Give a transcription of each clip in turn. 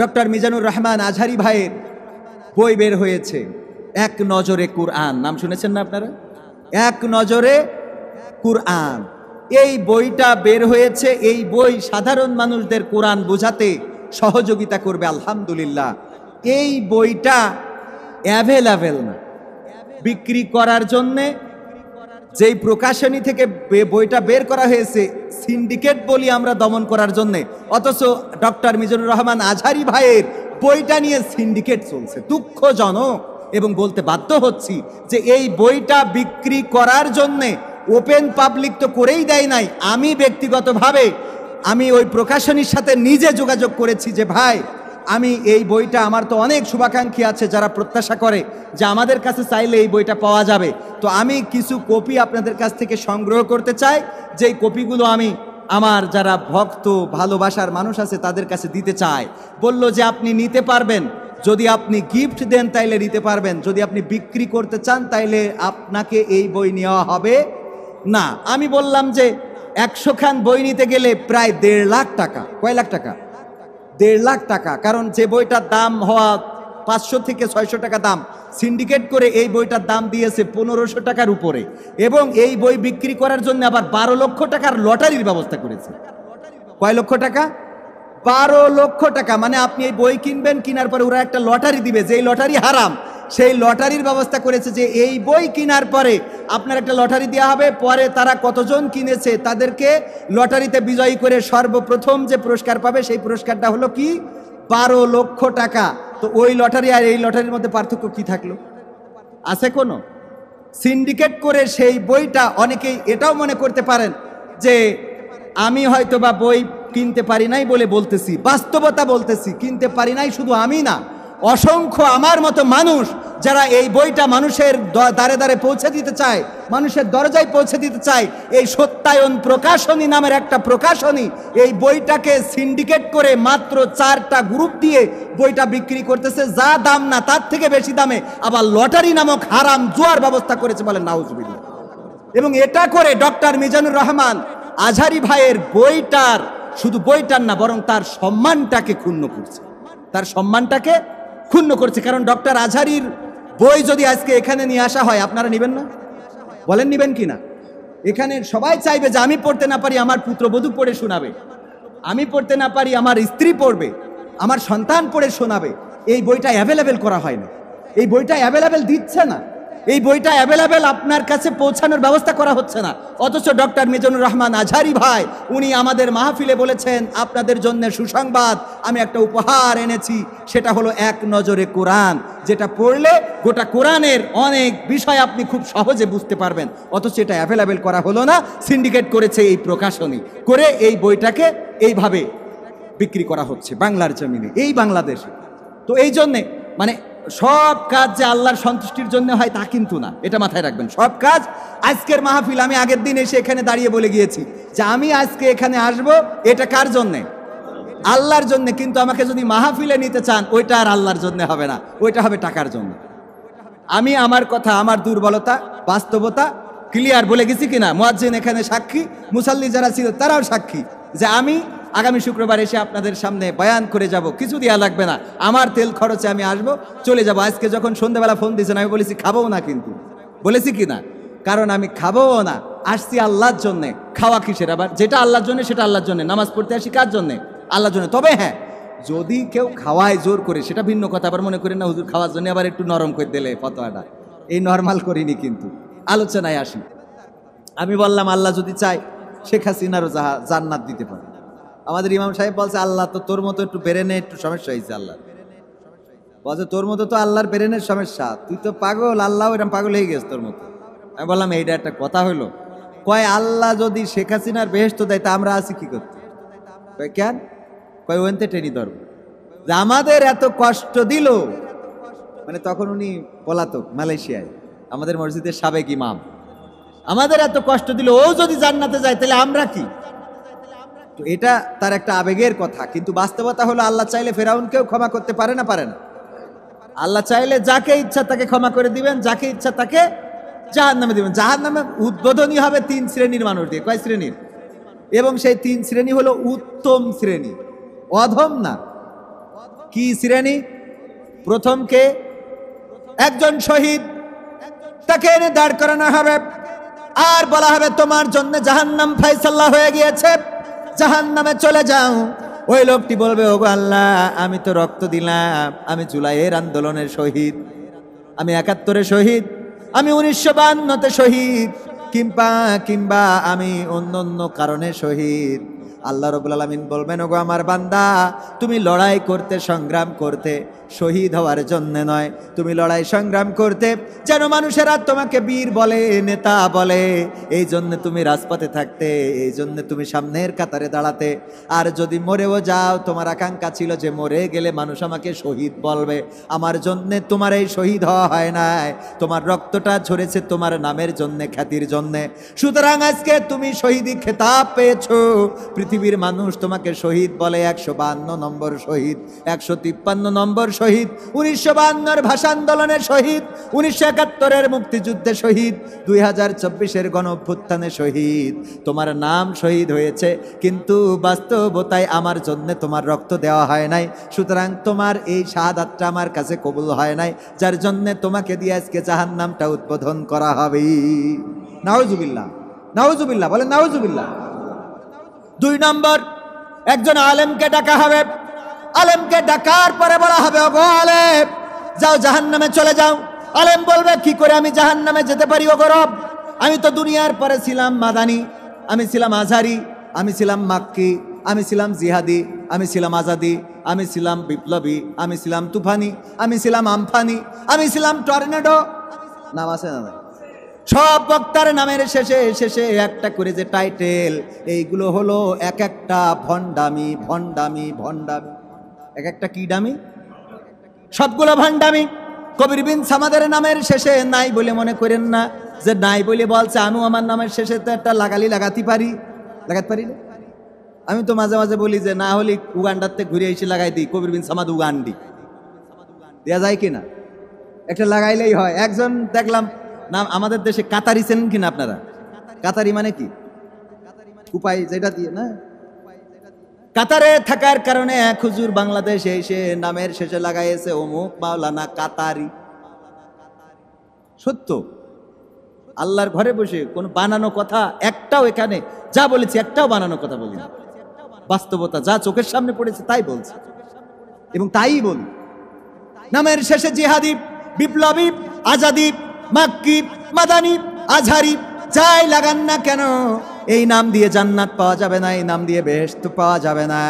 Doctor Mizanur Rahman Azhari ভাইয়ের বই বের হয়েছে, এক নজরে কুরআন। নাম শুনেছেন না আপনারা? এক নজরে কুরআন। এই বইটা বের হয়েছে। এই বই সাধারণ মানুষদের কোরআন বোঝাতে সহযোগিতা করবে আলহামদুলিল্লাহ। এই বইটা অ্যাভেলেবেল না, বিক্রি করার জন্যে যেই প্রকাশনী থেকে বইটা বের করা হয়েছে সিন্ডিকেট বলি আমরা দমন করার জন্যে, অথচ ডক্টর মিজানুর রহমান আজহারি ভাইয়ের বইটা নিয়ে সিন্ডিকেট চলছে। দুঃখজনক এবং বলতে বাধ্য হচ্ছি যে এই বইটা বিক্রি করার জন্যে ওপেন পাবলিক তো করেই দেয় নাই। আমি ব্যক্তিগতভাবে আমি ওই প্রকাশনীর সাথে নিজে যোগাযোগ করেছি যে ভাই, আমি এই বইটা, আমার তো অনেক শুভাকাঙ্ক্ষী আছে যারা প্রত্যাশা করে যে আমাদের কাছে চাইলে এই বইটা পাওয়া যাবে, তো আমি কিছু কপি আপনাদের কাছ থেকে সংগ্রহ করতে চাই, যেই কপিগুলো আমি আমার যারা ভক্ত ভালোবাসার মানুষ আছে তাদের কাছে দিতে চাই। বলল যে আপনি নিতে পারবেন, যদি আপনি গিফট দেন তাইলে নিতে পারবেন, যদি আপনি বিক্রি করতে চান তাইলে আপনাকে এই বই নেওয়া হবে না। আমি বললাম যে 100 খান বই নিতে গেলে প্রায় 1.5 লাখ টাকা। কয় লাখ টাকা? 1.5 লাখ টাকা। কারণ যে বইটার দাম হওয়া 500 থেকে 600 টাকা দাম, সিন্ডিকেট করে এই বইটার দাম দিয়েছে 1500 টাকার উপরে, এবং এই বই বিক্রি করার জন্য আবার 12 লক্ষ টাকার লটারির ব্যবস্থা করেছে। কয় লক্ষ টাকা? 12 লক্ষ টাকা। মানে আপনি এই বই কিনবেন, কেনার পরে ওরা একটা লটারি দিবে, যেই লটারি হারাম, সেই লটারির ব্যবস্থা করেছে যে এই বই কেনার পরে আপনার একটা লটারি দেওয়া হবে। পরে তারা কতজন কিনেছে তাদেরকে লটারিতে বিজয়ী করে সর্বপ্রথম যে পুরস্কার পাবে সেই পুরস্কারটা হলো কি? 12 লক্ষ টাকা। তো ওই লটারি আর এই লটারির মধ্যে পার্থক্য কি থাকলো? আছে কোনো? সিন্ডিকেট করে সেই বইটা, অনেকেই এটাও মনে করতে পারেন যে আমি হয়তো বা বই কিনতে পারি নাই বলে বলতেছি, বাস্তবতা বলতেছি, কিনতে পারি নাই শুধু আমি না, অসংখ্য আমার মতো মানুষ যারা এই বইটা মানুষের দ্বারে দ্বারে পৌঁছে দিতে চায়, মানুষের দরজায় পৌঁছে দিতে চায়। এই সত্যায়ন প্রকাশনী নামের একটা প্রকাশনী এই বইটাকে সিন্ডিকেট করে মাত্র 4টা গ্রুপ দিয়ে বইটা বিক্রি করতেছে, যা দাম না তার থেকে বেশি দামে, আবার লটারি নামক হারাম জুয়ার ব্যবস্থা করেছে, বলেন নাউজুবিল্লাহ। এবং এটা করে ডক্টর মিজানুর রহমান আজহারি ভাইয়ের বইটার, শুধু বইটার না বরং তার সম্মানটাকে ক্ষুণ্ণ করছে, তার সম্মানটাকে ক্ষুণ্ণ করছে। কারণ ডক্টর আজহারির বই যদি আজকে এখানে নিয়ে আসা হয়, আপনারা নেবেন না? বলেন নেবেন কি না? এখানে সবাই চাইবে যে আমি পড়তে না পারি আমার পুত্রবধূ পড়ে শোনাবে, আমি পড়তে না পারি আমার স্ত্রী পড়বে, আমার সন্তান পড়ে শোনাবে। এই বইটা অ্যাভেলেবেল করা হয় না, এই বইটা অ্যাভেলেবেল দিচ্ছে না, এই বইটা অ্যাভেলেবেল আপনার কাছে পৌঁছানোর ব্যবস্থা করা হচ্ছে না। অথচ ডক্টর মিজানুর রহমান আজহারি ভাই উনি আমাদের মাহফিলে বলেছেন, আপনাদের জন্য সুসংবাদ, আমি একটা উপহার এনেছি, সেটা হলো এক নজরে কোরআন, যেটা পড়লে গোটা কোরআনের অনেক বিষয় আপনি খুব সহজে বুঝতে পারবেন। অথচ এটা অ্যাভেলেবেল করা হলো না, সিন্ডিকেট করেছে এই প্রকাশনী, করে এই বইটাকে এইভাবে বিক্রি করা হচ্ছে বাংলার জমিনে, এই বাংলাদেশে। তো এই জন্যে মানে সব কাজ যে আল্লাহর সন্তুষ্টির জন্য হয় তা কিন্তু না, এটা মাথায় রাখবেন। সব কাজ, আজকের মাহফিল আমি আগের দিন এসে এখানে দাঁড়িয়ে বলে গিয়েছি যে আমি আজকে এখানে আসব, এটা কার জন্যে? আল্লাহর জন্য। কিন্তু আমাকে যদি মাহফিলে নিতে চান, ওইটা আর আল্লাহর জন্য হবে না, ওইটা হবে টাকার জন্য। আমি আমার কথা, আমার দুর্বলতা, বাস্তবতা ক্লিয়ার বলে গেছি কিনা? মুয়াজ্জিন এখানে সাক্ষী, মুসাল্লি যারা ছিল তারাও সাক্ষী যে আমি আগামী শুক্রবার এসে আপনাদের সামনে বয়ান করে যাব, কিছু দেওয়া লাগবে না, আমার তেল খরচে আমি আসব, চলে যাব। আজকে যখন সন্ধ্যাবেলা ফোন দিয়েছেন আমি বলেছি খাবও না, কিন্তু বলেছি কি না? কারণ আমি খাবও না, আসছি আল্লাহর জন্যে। খাওয়া কিসের আবার? যেটা আল্লাহর জন্য সেটা আল্লাহর জন্য। নামাজ পড়তে আসি কার জন্যে? আল্লাহর জন্য। তবে হ্যাঁ, যদি কেউ খাওয়ায় জোর করে সেটা ভিন্ন কথা। আবার মনে করেন না হুজুর খাওয়ার জন্য আবার একটু নরম করে দিলে ফতোয়াটা, এই নরমাল করিনি, কিন্তু আলোচনায় আসি। আমি বললাম আল্লাহ যদি চায় শেখ হাসিনারও জান্নাত দিতে পারে। আমাদের ইমাম সাহেব বলছে আল্লাহ তো তোর মতো একটু ব্রেনে একটু সমস্যা হয়েছে, আল্লাহ বলছে তোর মতো তো আল্লাহর ব্রেনের সমস্যা, তুই তো পাগল, আল্লাহ এরকম পাগল হয়ে গেছে তোর মতো। আমি বললাম এইটা একটা কথা হইলো? কয় আল্লাহ যদি শেখ হাসিনার বেহেশত দেয় তা আমরা আছি কি করতে? কয় কেন? কয় ওনতে টেনি ধরবো, যে আমাদের এত কষ্ট দিল, মানে তখন উনি পলাতক মালয়েশিয়ায়, আমাদের মসজিদের সাবেক ইমাম, আমাদের এত কষ্ট দিল, ও যদি জান্নাতে যায় তাহলে আমরা কি? তো এটা তার একটা আবেগের কথা, কিন্তু বাস্তবতা হলো আল্লাহ চাইলে ফেরাউনকেও ক্ষমা করতে পারে না? পারে না? আল্লাহ চাইলে যাকে ইচ্ছা তাকে ক্ষমা করে দিবেন, যাকে ইচ্ছা তাকে জাহান্নামে দিবেন। জাহান্নামে উদ্বোধনী হবে 3 শ্রেণীর মানুষ দিয়ে। কয় শ্রেণীর? এবং সেই 3 শ্রেণী হলো উত্তম শ্রেণী, অধম না। কি শ্রেণী? প্রথম কে? একজন শহীদ, তাকে এনে দাঁড় করানো হবে আর বলা হবে তোমার জন্য জাহান্নাম ফায়সালা হয়ে গিয়েছে, জাহান্নামে চলে যাও। ওই লোকটি বলবে ওগো আল্লাহ, আমি তো রক্ত দিলাম, আমি জুলাইয়ের আন্দোলনের শহীদ, আমি ৭১-এ শহীদ, আমি ১৯৫২-তে শহীদ, কিংবা আমি অন্য অন্য কারণে শহীদ। আল্লাহ রাব্বুল আলামিন বলবেন ওগো আমার বান্দা, তুমি লড়াই করতে, সংগ্রাম করতে শহীদ হওয়ার জন্য নয়, তুমি লড়াই সংগ্রাম করতে যেন মানুষেরা তোমাকে বীর বলে, নেতা বলে, এই জন্য তুমি রাজপথে থাকতে, এই জন্য তুমি সামনের কাতারে দাঁড়াতে। আর যদি মরেও যাও, তোমার আকাঙ্ক্ষা ছিল যে মরে গেলে মানুষ আমাকে শহীদ বলবে, আমার জন্যে তোমার এই শহীদ হওয়া হয় নাই, তোমার রক্তটা ঝরেছে তোমার নামের জন্যে, খ্যাতির জন্যে। সুতরাং আজকে তুমি শহীদি খেতাব পেয়েছো, পৃথিবীর মানুষ তোমাকে শহীদ বলে। ১৫২ নম্বর শহীদ, ১৫৩ নম্বর শহীদ, ১৯৫২-র ভাষা আন্দোলনের শহীদ, ১৯৭১-এর মুক্তিযুদ্ধে শহীদ, ২০২৪-এর গণ অভ্যুত্থানে শহীদ। তোমার নাম শহীদ হয়েছে, কিন্তু বাস্তবতায় আমার জন্য তোমার রক্ত দেওয়া হয় নাই। সুতরাং তোমার এই শাহাদাতটা আমার কাছে কবুল হয় নাই, যার জন্য তোমাকে দিয়ে আজকে জাহান্নামটা উদ্বোধন করা হবে। নাউজুবিল্লাহ, নাউজুবিল্লাহ, বলেন নাউজুবিল্লাহ। ২ নম্বর, একজন আলেমকে ডাকা হবে, আলেমকে ডাকার পরে বলা হবে ওগো আলেম, যাও জাহান্নামে চলে যাও। আলেম বলবে কি করে আমি জাহান্নামে যেতে পারি ওগো রব? আমি তো দুনিয়ার পরে ছিলাম মাদানি, আমি ছিলাম আজহারি, আমি ছিলাম মাক্কি, আমি ছিলাম জিহাদি, আমি ছিলাম আজাদি, আমি ছিলাম বিপ্লবী, আমি ছিলাম তুফানি, আমি ছিলাম আমফানি, আমি ছিলাম টর্নেডো। নাম আছে না? সব বক্তার নামের শেষে শেষে একটা করে যে টাইটেল, এইগুলো হলো এক একটা ভণ্ডামি, ভণ্ডামি, ভণ্ডামি। এক একটা কি ডামি? সবগুলো ভণ্ডামি। কবির বিন সামাদের নামের শেষে নাই বলে মনে করেন না যে নাই বলে বলছে, আমিও আমার নামের শেষে তো একটা লাগালি লাগাতে পারি না? আমি তো মাঝে মাঝে বলি যে না হলে উগান্ডাতে ঘুরে এসে লাগাই দিই, কবির বিন সামাদ উগান্ডি দেওয়া যায় কিনা? একটা লাগাইলেই হয়। একজন দেখলাম নাম, আমাদের দেশে কাতারি চেনেন কিনা আপনারা? কাতারি মানে কি? উপায় যেটা দিয়ে না, কাতারে থাকার কারণে এক হুজুর বাংলাদেশে এসে নামের শেষে লাগাইছে অমুক মাওলানা কাতারি। সত্য, আল্লাহর ঘরে বসে কোন বানানো কথা একটাও, এখানে যা বলেছি একটাও বানানো কথা বলি না, বাস্তবতা যা চোখের সামনে পড়েছে তাই বলছি এবং তাই বলি। নামের শেষে জিহাদি, বিপ্লবী, আজাদি, মাক্কি, মাদানি, আজহারি যাই লাগান না কেন, এই নাম দিয়ে জান্নাত পাওয়া যাবে না, এই নাম দিয়ে বেহেশত পাওয়া যাবে না।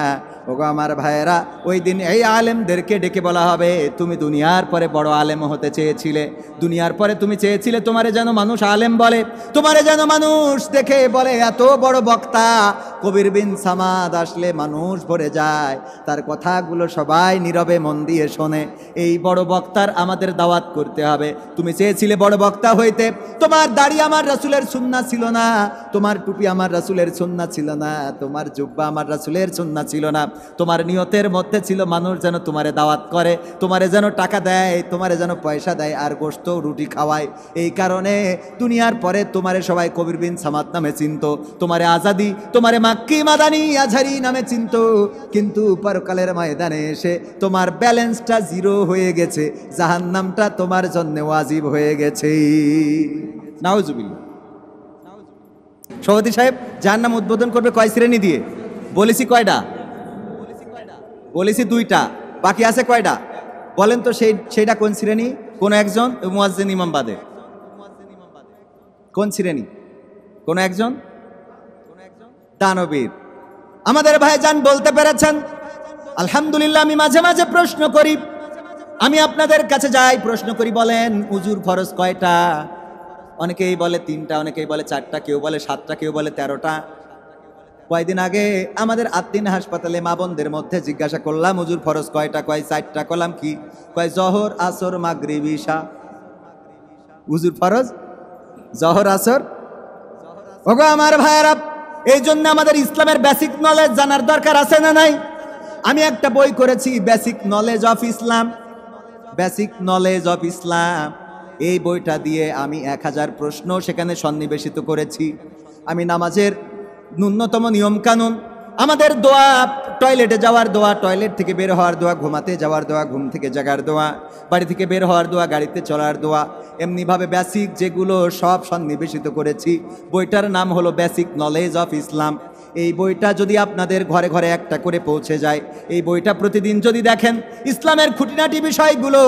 ওগো আমার ভাইয়েরা, ওই দিন এই আলেমদেরকে ডেকে বলা হবে তুমি দুনিয়ার পরে বড় আলেম হতে চেয়েছিলে, দুনিয়ার পরে তুমি চেয়েছিলে তোমারে যেন মানুষ আলেম বলে, তোমারে যেন মানুষ দেখে বলে এত বড় বক্তা। কবির বিন সামাদ আসলে মানুষ ভরে যায়, তার কথাগুলো সবাই নীরবে মন দিয়ে শোনে। এই বড় বক্তার আমাদের দাওয়াত করতে হবে। তুমি চেয়েছিলে বড় বক্তা হইতে, তোমার দাড়ি আমার রাসূলের সুন্নাহ ছিল না, তোমার টুপি আমার রাসূলের সুন্নাহ ছিল না, তোমার জুব্বা আমার রাসূলের সুন্নাহ ছিল না, তোমার নিয়তের মধ্যে ছিল মানুষ যেন তোমারে দাওয়াত করে, তোমারে যেন টাকা দেয়, তোমারে যেন পয়সা দেয় আর গোশত রুটি খাওয়ায়। এই কারণে দুনিয়ার পরে তোমারে সবাই কবির বিন সামাদ নামে চিনত, তোমারে আজাদি, তোমারে মাক্কি, মাদানি, আজহারি নামে চিনত। কিন্তু পরকালের ময়দানে এসে তোমার ব্যালেন্সটা জিরো হয়ে গেছে, জাহান্নামটা তোমার জন্য ওয়াজিব হয়ে গেছে। নাউজুবিল্লাহ। সভাপতি সাহেব জাহান্নাম উদ্বোধন করবে কয় শ্রেণী দিয়ে? বলেছি কয়টা? বলেছি 2টা, বাকি আছে কয়টা বলেন তো? সেইটা কোন শ্রেণী? কোন একজন মুয়াজ্জিন ইমাম বাদে কোন শ্রেণী? কোন একজন দানবীর। আমাদের ভাইজান বলতে পেরেছেন আলহামদুলিল্লাহ। আমি মাঝে মাঝে প্রশ্ন করি, আমি আপনাদের কাছে যাই প্রশ্ন করি, বলেন উজুর ফরজ কয়টা? অনেকেই বলে 3টা, অনেকেই বলে 4টা, কেউ বলে 7টা, কেউ বলে 13টা। কয়দিন আগে আমাদের আদ্দিন হাসপাতালে মা বোনদের মধ্যে জিজ্ঞাসা করলাম হুজুর ফরজ কয়টা? কয় 4টা। কলাম কি? কয় জহর, আসর, মাগরিব, ইশা। হুজুর ফরজ জহর, আসর। ওগো আমার ভাইয়েরা, এই জন্য আমাদের ইসলামের বেসিক নলেজ জানার দরকার আছে না নাই? আমি একটা বই করেছি, basic knowledge of Islam, basic knowledge of Islam. এই বইটা দিয়ে আমি 1000 প্রশ্ন সেখানে সন্নিবেশিত করেছি। আমি নামাজের ন্যূনতম নিয়মকানুন, আমাদের দোয়া টয়লেটে যাওয়ার দোয়া, টয়লেট থেকে বের হওয়ার দোয়া, ঘুমাতে যাওয়ার দোয়া, ঘুম থেকে জাগার দোয়া, বাড়ি থেকে বের হওয়ার দোয়া, গাড়িতে চলার দোয়া, এমনিভাবে বেসিক যেগুলো সব সন্নিবেশিত করেছি। বইটার নাম হলো বেসিক নলেজ অফ ইসলাম। এই বইটা যদি আপনাদের ঘরে ঘরে একটা করে পৌঁছে যায়, এই বইটা প্রতিদিন যদি দেখেন, ইসলামের খুঁটিনাটি বিষয়গুলো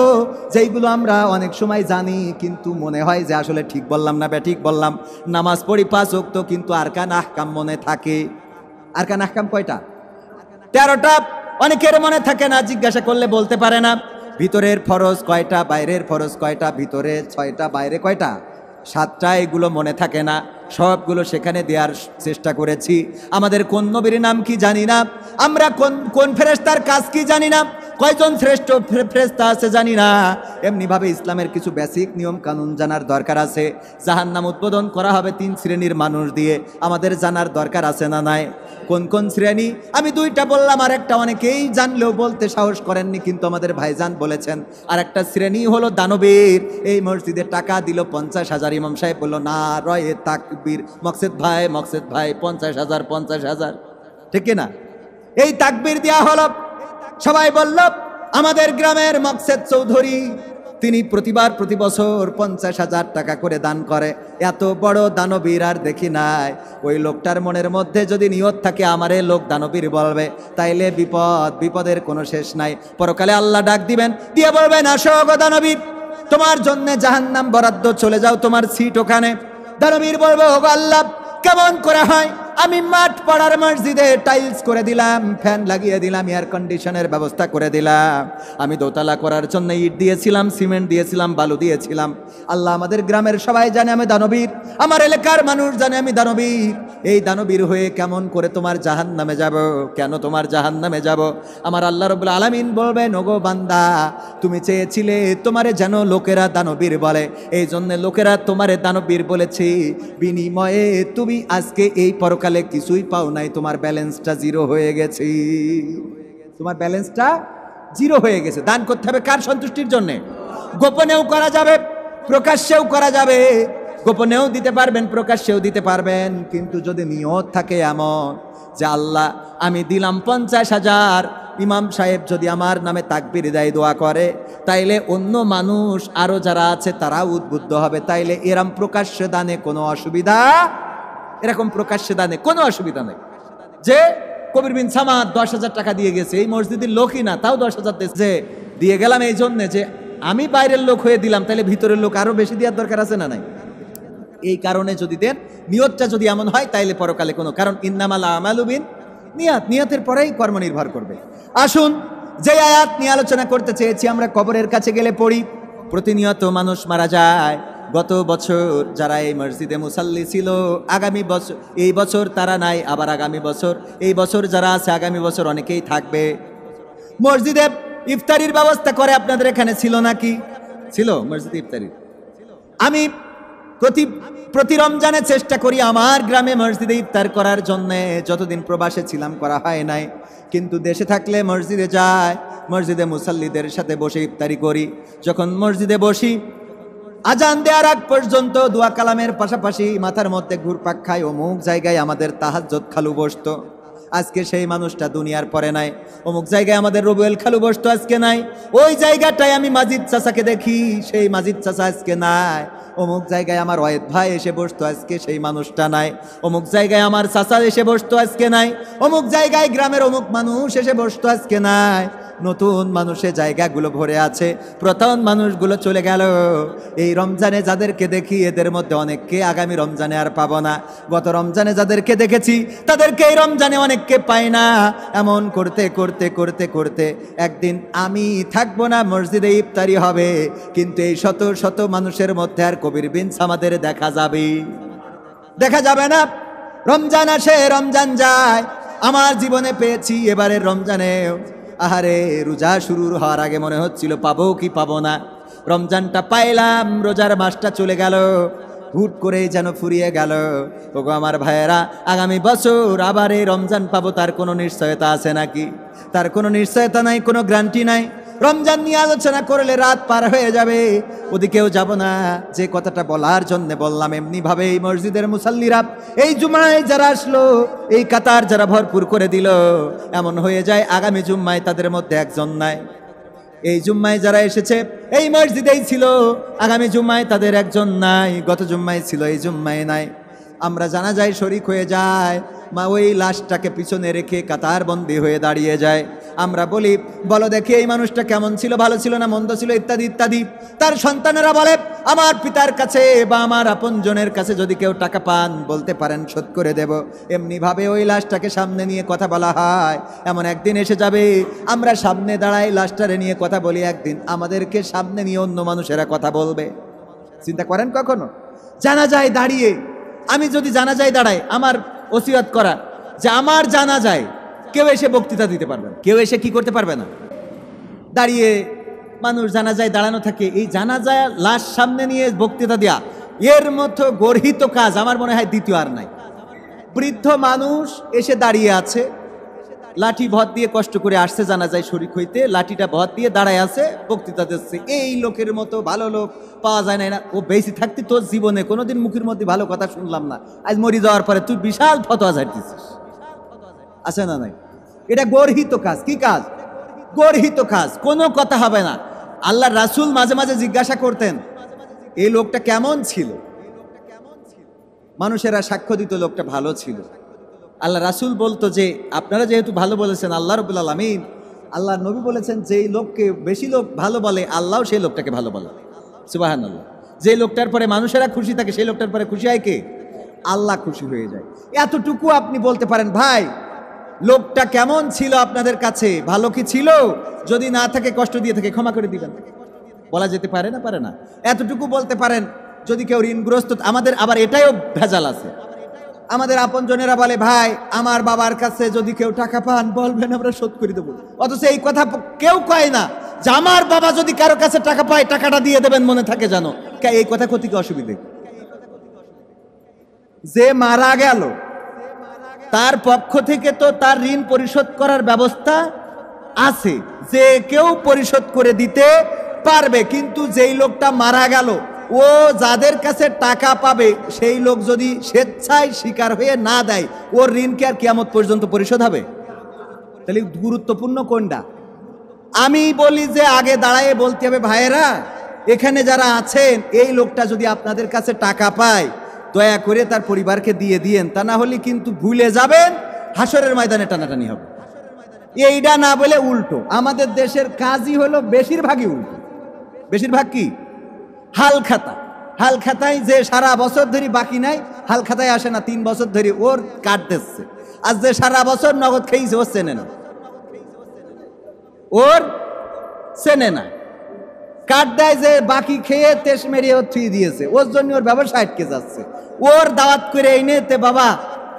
যেইগুলো আমরা অনেক সময় জানি কিন্তু মনে হয় যে আসলে ঠিক বললাম না ঠিক বললাম, নামাজ পড়ি 5 ওয়াক্ত কিন্তু আরকান আহকাম মনে থাকে। আরকান আহকাম কয়টা? 13টা। অনেকের মনে থাকে না, জিজ্ঞাসা করলে বলতে পারে না। ভিতরের ফরজ কয়টা, বাইরের ফরজ কয়টা, ভিতরে 6টা, বাইরে কয়টা? 7টা। এগুলো মনে থাকে না, সবগুলো সেখানে দেওয়ার চেষ্টা করেছি। আমাদের কোন নবীর নাম কি জানি না, আমরা কোন ফেরেশতার কাজ কি জানি না, কয়জন শ্রেষ্ঠ ফেরেশতা আছে জানি না। এমনিভাবে ইসলামের কিছু বেসিক নিয়ম কানুন জানার দরকার আছে। জাহান্নাম উদ্বোধন করা হবে 3 শ্রেণীর মানুষ দিয়ে, আমাদের জানার দরকার আছে না নাই? কোন কোন শ্রেণী? আমি 2টা বললাম, আর একটা অনেকেই জানলেও বলতে সাহস করেননি, কিন্তু আমাদের ভাইজান বলেছেন। আর একটা শ্রেণী হলো দানবীর। এই মসজিদে টাকা দিল 50,000, ইমাম সাহেব বলল না রয়ে তাকবীর, মকসেদ ভাই 50,000 50,000, ঠিক না? এই তাকবীর দেয়া হলো। সবাই বলল আমাদের গ্রামের মকসেদ চৌধুরী, তিনি প্রতি বছর 50,000 টাকা করে দান করে। এত বড় দানবীর আর দেখি নাই। ওই লোকটার মনের মধ্যে যদি নিয়ত থাকে আমারে লোক দানবীর বলবে, তাইলে বিপদের কোনো শেষ নাই। পরকালে আল্লাহ ডাক দিবেন, দিয়ে বলবেন আসো গো দানবীর, তোমার জন্য জাহান্নাম বরাদ্দ, চলে যাও, তোমার সিট ওখানে। দানবীর বলবে ওগো আল্লাহ, কেমন করে হয়? আমি মাঠ পাড়ার মসজিদে টাইলস করে দিলাম, ফ্যান লাগিয়ে দিলাম, এয়ার কন্ডিশনের ব্যবস্থা করে দিলাম, আমি দোতলা করার জন্য ইট দিয়েছিলাম, সিমেন্ট দিয়েছিলাম, বালু দিয়েছিলাম। আল্লাহ আমাদের গ্রামের সবাই জানে আমি দানবীর, আমার এলাকার মানুষ জানে আমি দানবীর। এই দানবীর হয়ে কেমন করে তোমার জাহান্নামে যাব? কেন তোমার জাহান্নামে যাব? আমার আল্লাহ রাব্বুল আলামিন বলবেন ওগো বান্দা, তুমি চেয়েছিলে তোমারে যেন লোকেরা দানবীর বলে, এই জন্য লোকেরা তোমারে দানবীর বলেছে, বিনিময়ে তুমি আজকে এই পরকালে কিছুই পাও নাই, তোমার ব্যালেন্সটা 0 হয়ে গেছে। তোমার ব্যালেন্সটা 0 হয়ে গেছে। দান করতে হবে কার সন্তুষ্টির জন্য? গোপনেও করা যাবে, প্রকাশ্যেও করা যাবে। গোপনেও দিতে পারবেন, প্রকাশ্যেও দিতে পারবেন, কিন্তু যদি নিয়ত থাকে এমন যে আল্লাহ আমি দিলাম 50,000, ইমাম সাহেব যদি আমার নামে তাকবীর দেয়, দোয়া করে, তাইলে অন্য মানুষ আরো যারা আছে তারা উদ্বুদ্ধ হবে, তাইলে এরম প্রকাশ্যে দানে কোনো অসুবিধা, এরকম প্রকাশ্যে দানে কোনো অসুবিধা নেই। যে কবির বিন সামাদ 10,000 টাকা দিয়ে গেছে, এই মসজিদের লোকই না, তাও 10,000 যে দিয়ে গেলাম এই জন্যে যে আমি বাইরের লোক হয়ে দিলাম, তাহলে ভিতরের লোক আরো বেশি দেওয়ার দরকার আছে না নাই? এই কারণে যদি দেন, নিয়তটা যদি এমন হয়, তাইলে পরকালে কোনো, কারণ ইন্নামাল আমালু বিন নিয়াত, নিয়তের পরেই কর্ম নির্ভর করবে। আসুন, যে আয়াত নিয়ে আলোচনা করতে চেয়েছি, আমরা কবরের কাছে গেলে পড়ি প্রতিনিয়ত মানুষ মারা যায়। গত বছর যারা এই মসজিদে মুসাল্লি ছিল, আগামী বছর, এই বছর তারা নাই, আবার আগামী বছর, এই বছর যারা আছে আগামী বছর অনেকেই থাকবে। মসজিদে ইফতারির ব্যবস্থা করে, আপনাদের এখানে ছিল নাকি? ছিল মসজিদে ইফতারির। আমি প্রতি রমজানে চেষ্টা করি আমার গ্রামে মসজিদে ইফতার করার জন্য। যতদিন প্রবাসে ছিলাম করা হয় নাই, কিন্তু দেশে থাকলে মসজিদে যায়, মসজিদে মুসাল্লিদের সাথে বসে ইফতারি করি। যখন মসজিদে বসি, আজান দেওয়ার আগ পর্যন্ত দোয়া কালামের পাশাপাশি মাথার মধ্যে ঘুরপাক খায়, অমুক জায়গায় আমাদের তাহাজ্জুদ খালু বসতো, আজকে সেই মানুষটা দুনিয়ার পরে নাই। অমুক জায়গায় আমাদের রবিউল খালু বসতো, আজকে নাই। ওই জায়গাটায় আমি মাজিদ চাচাকে দেখি, সেই মাজিদ চাচা আজকে নাই। অমুক জায়গায় আমার ওয়াইদ ভাই এসে বসতো, আজকে সেই মানুষটা নাই। অমুক জায়গায় আমার চাচা এসে বসতো, আজকে নাই। অমুক জায়গায় গ্রামের অমুক মানুষ এসে বসতো, আজকে নাই। নতুন মানুষের জায়গাগুলো ভরে আছে, প্রথম মানুষগুলো চলে গেল। এই রমজানে যাদেরকে দেখি, এদের মধ্যে অনেককে আগামী রমজানে আর পাবো না। গত রমজানে যাদেরকে দেখেছি, তাদেরকে এই রমজানে অনেককে পাই না। এমন করতে করতে করতে করতে একদিন আমি থাকবো না, মসজিদে ইফতারি হবে, কিন্তু এই শত শত মানুষের মধ্যে আর কবির বিন সামাদের দেখা যাবে না। রমজান আসে, রমজান যায়। আমার জীবনে পেয়েছি এবারের রমজানে, আহারে রোজা শুরুর হওয়ার আগে মনে হচ্ছিল পাবো কি পাবো না। রমজানটা পাইলাম, রোজার মাসটা চলে গেল, হুট করে যেন ফুরিয়ে গেল। ওগো আমার ভাইয়েরা, আগামী বছর আবার এই রমজান পাবো, তার কোনো নিশ্চয়তা আছে নাকি? তার কোনো নিশ্চয়তা নাই, কোনো গ্যারান্টি নাই। রমজান নিয়ে আলোচনা করলে রাত পার হয়ে যাবে, ওদিকেও যাব না। যে কথাটা বলার জন্য বললাম, এমনি ভাবে এই মসজিদের মুসাল্লিরা এই জুমায় যারা আসলো, এই কাতার যারা ভরপুর করে দিল, এমন হয়ে যায় আগামী জুম্মায় তাদের মধ্যে একজন নাই। এই জুম্মায় যারা এসেছে এই মসজিদেই ছিল, আগামী জুম্মায় তাদের একজন নাই। গত জুম্মায় ছিল, এই জুম্মায় নাই। আমরা জানাজায় শরিক হয়ে যায়, মা ওই লাশটাকে পিছনে রেখে কাতার বন্দী হয়ে দাঁড়িয়ে যায়। আমরা বলি, বলো দেখি এই মানুষটা কেমন ছিল, ভালো ছিল না মন্দ ছিল, ইত্যাদি ইত্যাদি। তার সন্তানেরা বলে, আমার পিতার কাছে বা আমার আপনজনের কাছে যদি কেউ টাকা পান বলতে পারেন, শোধ করে দেব। এমনি ভাবে ওই লাশটাকে সামনে নিয়ে কথা বলা হয়। এমন একদিন এসে যাবে, আমরা সামনে দাঁড়াই, লাশটারে নিয়ে কথা বলি, একদিন আমাদেরকে সামনে নিয়ে অন্য মানুষেরা কথা বলবে। চিন্তা করেন কখনো? জানাজায় দাঁড়িয়ে, আমি যদি জানাজায় দাঁড়াই, আমার ওসিয়ত করা যে আমার জানাজায় কেউ এসে বক্তৃতা দিতে পারবে না, কেউ এসে কি করতে পারবে না। দাঁড়িয়ে মানুষ জানাজায় দাঁড়ানো থাকে, এই জানাজায় লাশ সামনে নিয়ে বক্তৃতা দেয়া, এর মতো গর্হিত কাজ আমার মনে হয় দ্বিতীয় আর নাই। বৃদ্ধ মানুষ এসে দাঁড়িয়ে আছে, লাঠি ভর দিয়ে কষ্ট করে আসছে জানাজায় শরিক হইতে, লাঠিটা ভর দিয়ে দাঁড়ায় আছে, বক্তৃতা দিচ্ছে। এই লোকের মতো ভালো লোক পাওয়া যায় না। ও বেশি থাকতে তোর জীবনে কোনোদিন মুখের মধ্যে ভালো কথা শুনলাম না, আজ মরি যাওয়ার পরে তুই বিশাল ফতোয়া ঝাড়তেছিস, আছে না নাই? এটা গর্হিত কাজ। কি কাজ? গর্হিত কাজ। কোনো কথা হবে না। আল্লাহ রাসূল মাঝে মাঝে জিজ্ঞাসা করতেন, এই লোকটা কেমন ছিল? মানুষেরা সাক্ষ্য দিত লোকটা ভালো ছিল। আল্লাহ রাসূল বলতো যে, আপনারা যেহেতু ভালো বলেছেন, আল্লাহ রাব্বুল আলামিন, আল্লাহ নবী বলেছেন, যেই লোককে বেশি লোক ভালো বলে, আল্লাহও সেই লোকটাকে ভালো বলে। সুবহানাল্লাহ। যে লোকটার পরে মানুষেরা খুশি থাকে, সেই লোকটার পরে খুশি হয় কে? আল্লাহ খুশি হয়ে যায়। এতটুকু আপনি বলতে পারেন, ভাই লোকটা কেমন ছিল আপনাদের কাছে, ভালো কি ছিল? যদি না থাকে, কষ্ট দিয়ে থাকে, ক্ষমা করে দিবেন, বলা যেতে পারে না? পারে না? এতটুকু বলতে পারেন। যদি কেউ ঋণগ্রস্ত, আমাদের আবার এটাও ভেজাল আছে, আমাদের আপনজনেরা বলে, ভাই আমার বাবার কাছে যদি কেউ টাকা পান বলবেন, আমরা শোধ করে দেবো। অথচ এই কথা কেউ কয় না যে আমার বাবা যদি কারো কাছে টাকা পায় টাকাটা দিয়ে দেবেন, মনে থাকে জানো। এই কথা ক্ষতি কি অসুবিধে? যে মারা গেল তার পক্ষ থেকে তো তার ঋণ পরিশোধ করার ব্যবস্থা আছে, যে কেউ পরিশোধ করে দিতে পারবে। কিন্তু যেই লোকটা মারা গেল, ও যাদের কাছে টাকা পাবে সেই লোক যদি স্বেচ্ছায় স্বীকার হয়ে না দেয়, ওর ঋণ কি আর কিয়ামত পর্যন্ত পরিশোধ হবে? তাহলে গুরুত্বপূর্ণ কোনটা? আমি বলি যে আগে দাঁড়ায় বলতে হবে, ভাইয়েরা এখানে যারা আছেন, এই লোকটা যদি আপনাদের কাছে টাকা পায় দয়া করে তার পরিবারকে দিয়ে দিয়েন, তা না হলে কিন্তু ভুলে যাবেন, হাসরের ময়দানে টানাটানি হবে। এইটা না বলে উল্টো। আমাদের দেশের কাজই হলো বেশিরভাগই উল্টো। বেশিরভাগ কি? হাল খাতা। হাল খাতায় যে সারা বছর ধরে বাকি নাই, হাল খাতায় আসে না, 3 বছর ধরে ওর কাট দিচ্ছে। আর যে সারা বছর নগদ খেয়েছে, ওর চেনে না, ওর চেনে না। কাট দেয় যে বাকি খেয়ে তেস মেরিয়ে ওর থুই দিয়েছে, ওর জন্য ওর ব্যবসা আটকে যাচ্ছে। ওর দাওয়াত করে এনে তে বাবা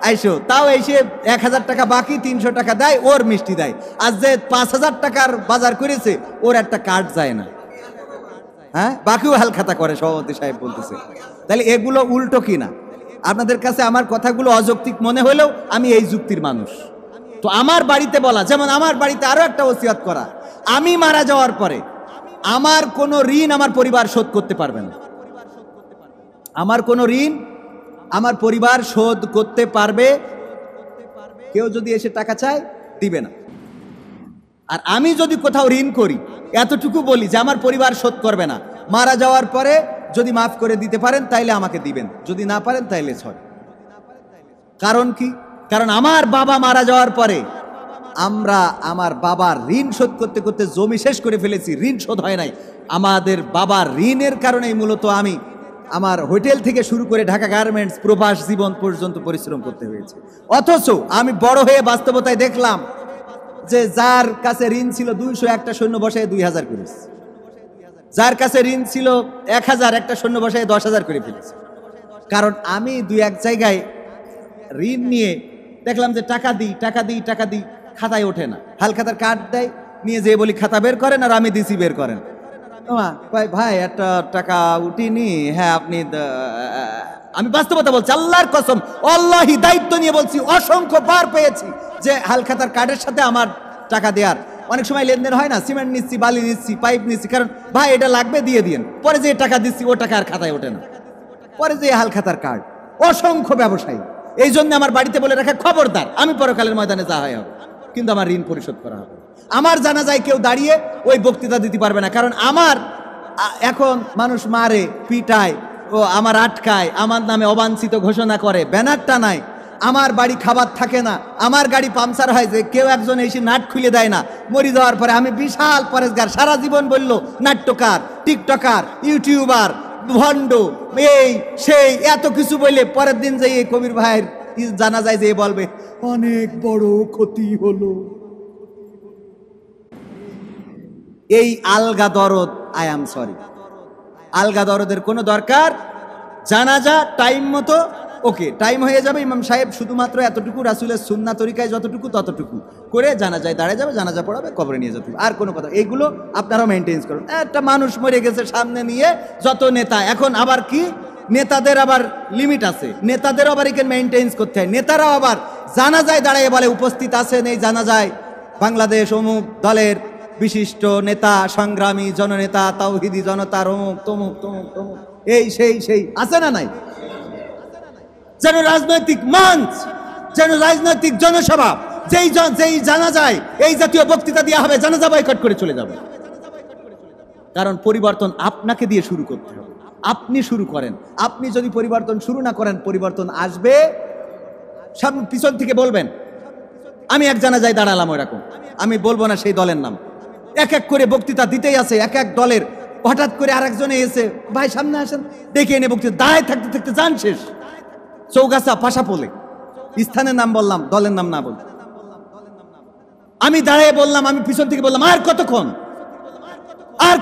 আইসো, তাও এসে 1000 টাকা বাকি, 300 টাকা দেয়, ওর মিষ্টি দেয়। আর যে 5000 টাকার বাজার করেছে, ওর একটা কার্ড যায় না। হ্যাঁ, বাকিও হাল খাতা করে, সভাপতি সাহেব বলতেছে। তাহলে এগুলো উল্টো কিনা? আপনাদের কাছে আমার কথাগুলো অযৌক্তিক মনে হলেও আমি এই যুক্তির মানুষ। তো আমার বাড়িতে বলা, যেমন আমার বাড়িতে আরো একটা ওসিয়ত করা, আমি মারা যাওয়ার পরে আমার কোনো ঋণ আমার পরিবার শোধ করতে পারবে না। আমার কোনো ঋণ আমার পরিবার শোধ করতে পারবে, কেউ যদি এসে টাকা চায় দিবে না। আর আমি যদি কোথাও ঋণ করি, এতটুকু বলি যে আমার পরিবার শোধ করবে না, মারা যাওয়ার পরে যদি মাফ করে দিতে পারেন তাইলে আমাকে দিবেন, যদি না পারেন তাইলে ছয়। কারণ কি? কারণ আমার বাবা মারা যাওয়ার পরে আমরা আমার বাবার ঋণ শোধ করতে করতে জমি শেষ করে ফেলেছি, ঋণ শোধ হয় নাই। আমাদের বাবার ঋণের কারণেই মূলত আমি আমার হোটেল থেকে শুরু করে ঢাকা গার্মেন্টস, প্রবাস জীবন পর্যন্ত পরিশ্রম করতে হয়েছে। অথচ আমি বড় হয়ে বাস্তবতায় দেখলাম যে যার কাছে ঋণ ছিল 200, একটা সৈন্য বসায় 2000 করেছে। যার কাছে ঋণ ছিল 1000, একটা সৈন্য বসায় 10,000 করে ফেলেছে। কারণ আমি 2-1 জায়গায় ঋণ নিয়ে দেখলাম যে টাকা দিই, খাতায় ওঠে না। হাল খাতার কার্ড দেয়, নিয়ে যেয়ে বলি খাতা বের করেন, আর আমি দিছি বের করেন। ভাই একটা টাকা উঠিনি। হ্যাঁ আপনি, আমি বাস্তবতা বলছি, আল্লাহর কসম, আল্লাহি দায়িত্ব নিয়ে বলছি, অসংখ্য বার পেয়েছি যে হাল খাতার কার্ডের সাথে আমার টাকা দেওয়ার। অনেক সময় লেনদেন হয় না, সিমেন্ট নিচ্ছি, বালি নিচ্ছি, পাইপ নিচ্ছি, কারণ ভাই এটা লাগবে দিয়ে দিন, পরে যে টাকা দিচ্ছি ও টাকা আর খাতায় ওঠে না, পরে যে হাল খাতার কার্ড। অসংখ্য ব্যবসায়ী। এই জন্য আমার বাড়িতে বলে রাখা, খবরদার, আমি পরকালের ময়দানে যা হয় হবে, কিন্তু আমার ঋণ পরিশোধ করা হবে। আমার জানাজায় কেউ দাঁড়িয়ে ওই বক্তৃতা দিতে পারবে না, কারণ আমার এখন মানুষ মারে, পিটায়, ও আমার আটকায়, আমার নামে অবাঞ্ছিত ঘোষণা করে, ব্যানারটা নাই, আমার বাড়ি খাবার থাকে না, আমার গাড়ি পাংচার হয়, যে কেউ একজন এসে নাট খুলে দেয় না। মরি যাওয়ার পরে আমি বিশাল পরেশগার, সারা জীবন বলল নাট্যকার, টিকটকার, ইউটিউবার, ভণ্ড, এই সেই এত কিছু বললে পরের দিন যে এই কবির ভাইয়ের জানা যায় যে বলবে অনেক বড় ক্ষতি হলো। এই আলগা দরদ, আই এম সরি, আলগা দরদের কোনো দরকার। জানাজা টাইম মতো, ওকে টাইম হয়ে যাবে, ইমাম সাহেব শুধুমাত্র এতটুকু রাসূলের সুন্নাহ তরিকায় যতটুকু ততটুকু করে জানাজায় দাঁড়ায় যাবে, জানাজা পড়াবে, কবরে নিয়ে যেতে হবে, আর কোনো কথা। এইগুলো আপনারাও মেনটেন করুন। একটা মানুষ মরে গেছে সামনে নিয়ে যত নেতা, এখন আবার কি নেতাদের আবার লিমিট আছে, নেতাদেরও আবার এখানে মেনটেন করতে হয়। নেতারাও আবার জানাজায় দাঁড়ায় বলে উপস্থিত আছেন এই জানাজায় বাংলাদেশ অমুক দলের বিশিষ্ট নেতা, সংগ্রামী জননেতা, তাওহিদি জনতার অমুক তমুক তমুক তমুক, এই সেই আছে না নাই? যেন রাজনৈতিক মঞ্চ, যেন রাজনৈতিক জনসভা, যেই জানা যায় এই জাতীয় বক্তৃতা দেওয়া হবে, জানাজা বয়কট করে চলে যাবে। কারণ পরিবর্তন আপনাকে দিয়ে শুরু করতে হবে, আপনি শুরু করেন। আপনি যদি পরিবর্তন শুরু না করেন, পরিবর্তন আসবে সামনে পিছন থেকে বলবেন। আমি এক জানাজায় দাঁড়ালাম, ওইরকম আমি বলবো না সেই দলের নাম, এক এক করে বক্তৃতা দিতেই আছে এক এক দলের। হঠাৎ করে আরেকজনে এসে, ভাই সামনে আসেন, দেখে এনে বক্তৃতা, দাঁড়ায় থাকতে থাকতে যান শেষ। চৌগাছা, পাশাপোলে, স্থানের নাম বললাম, দলের নাম না বল। আমি দাঁড়িয়ে বললাম, আমি পিছন থেকে বললাম, আর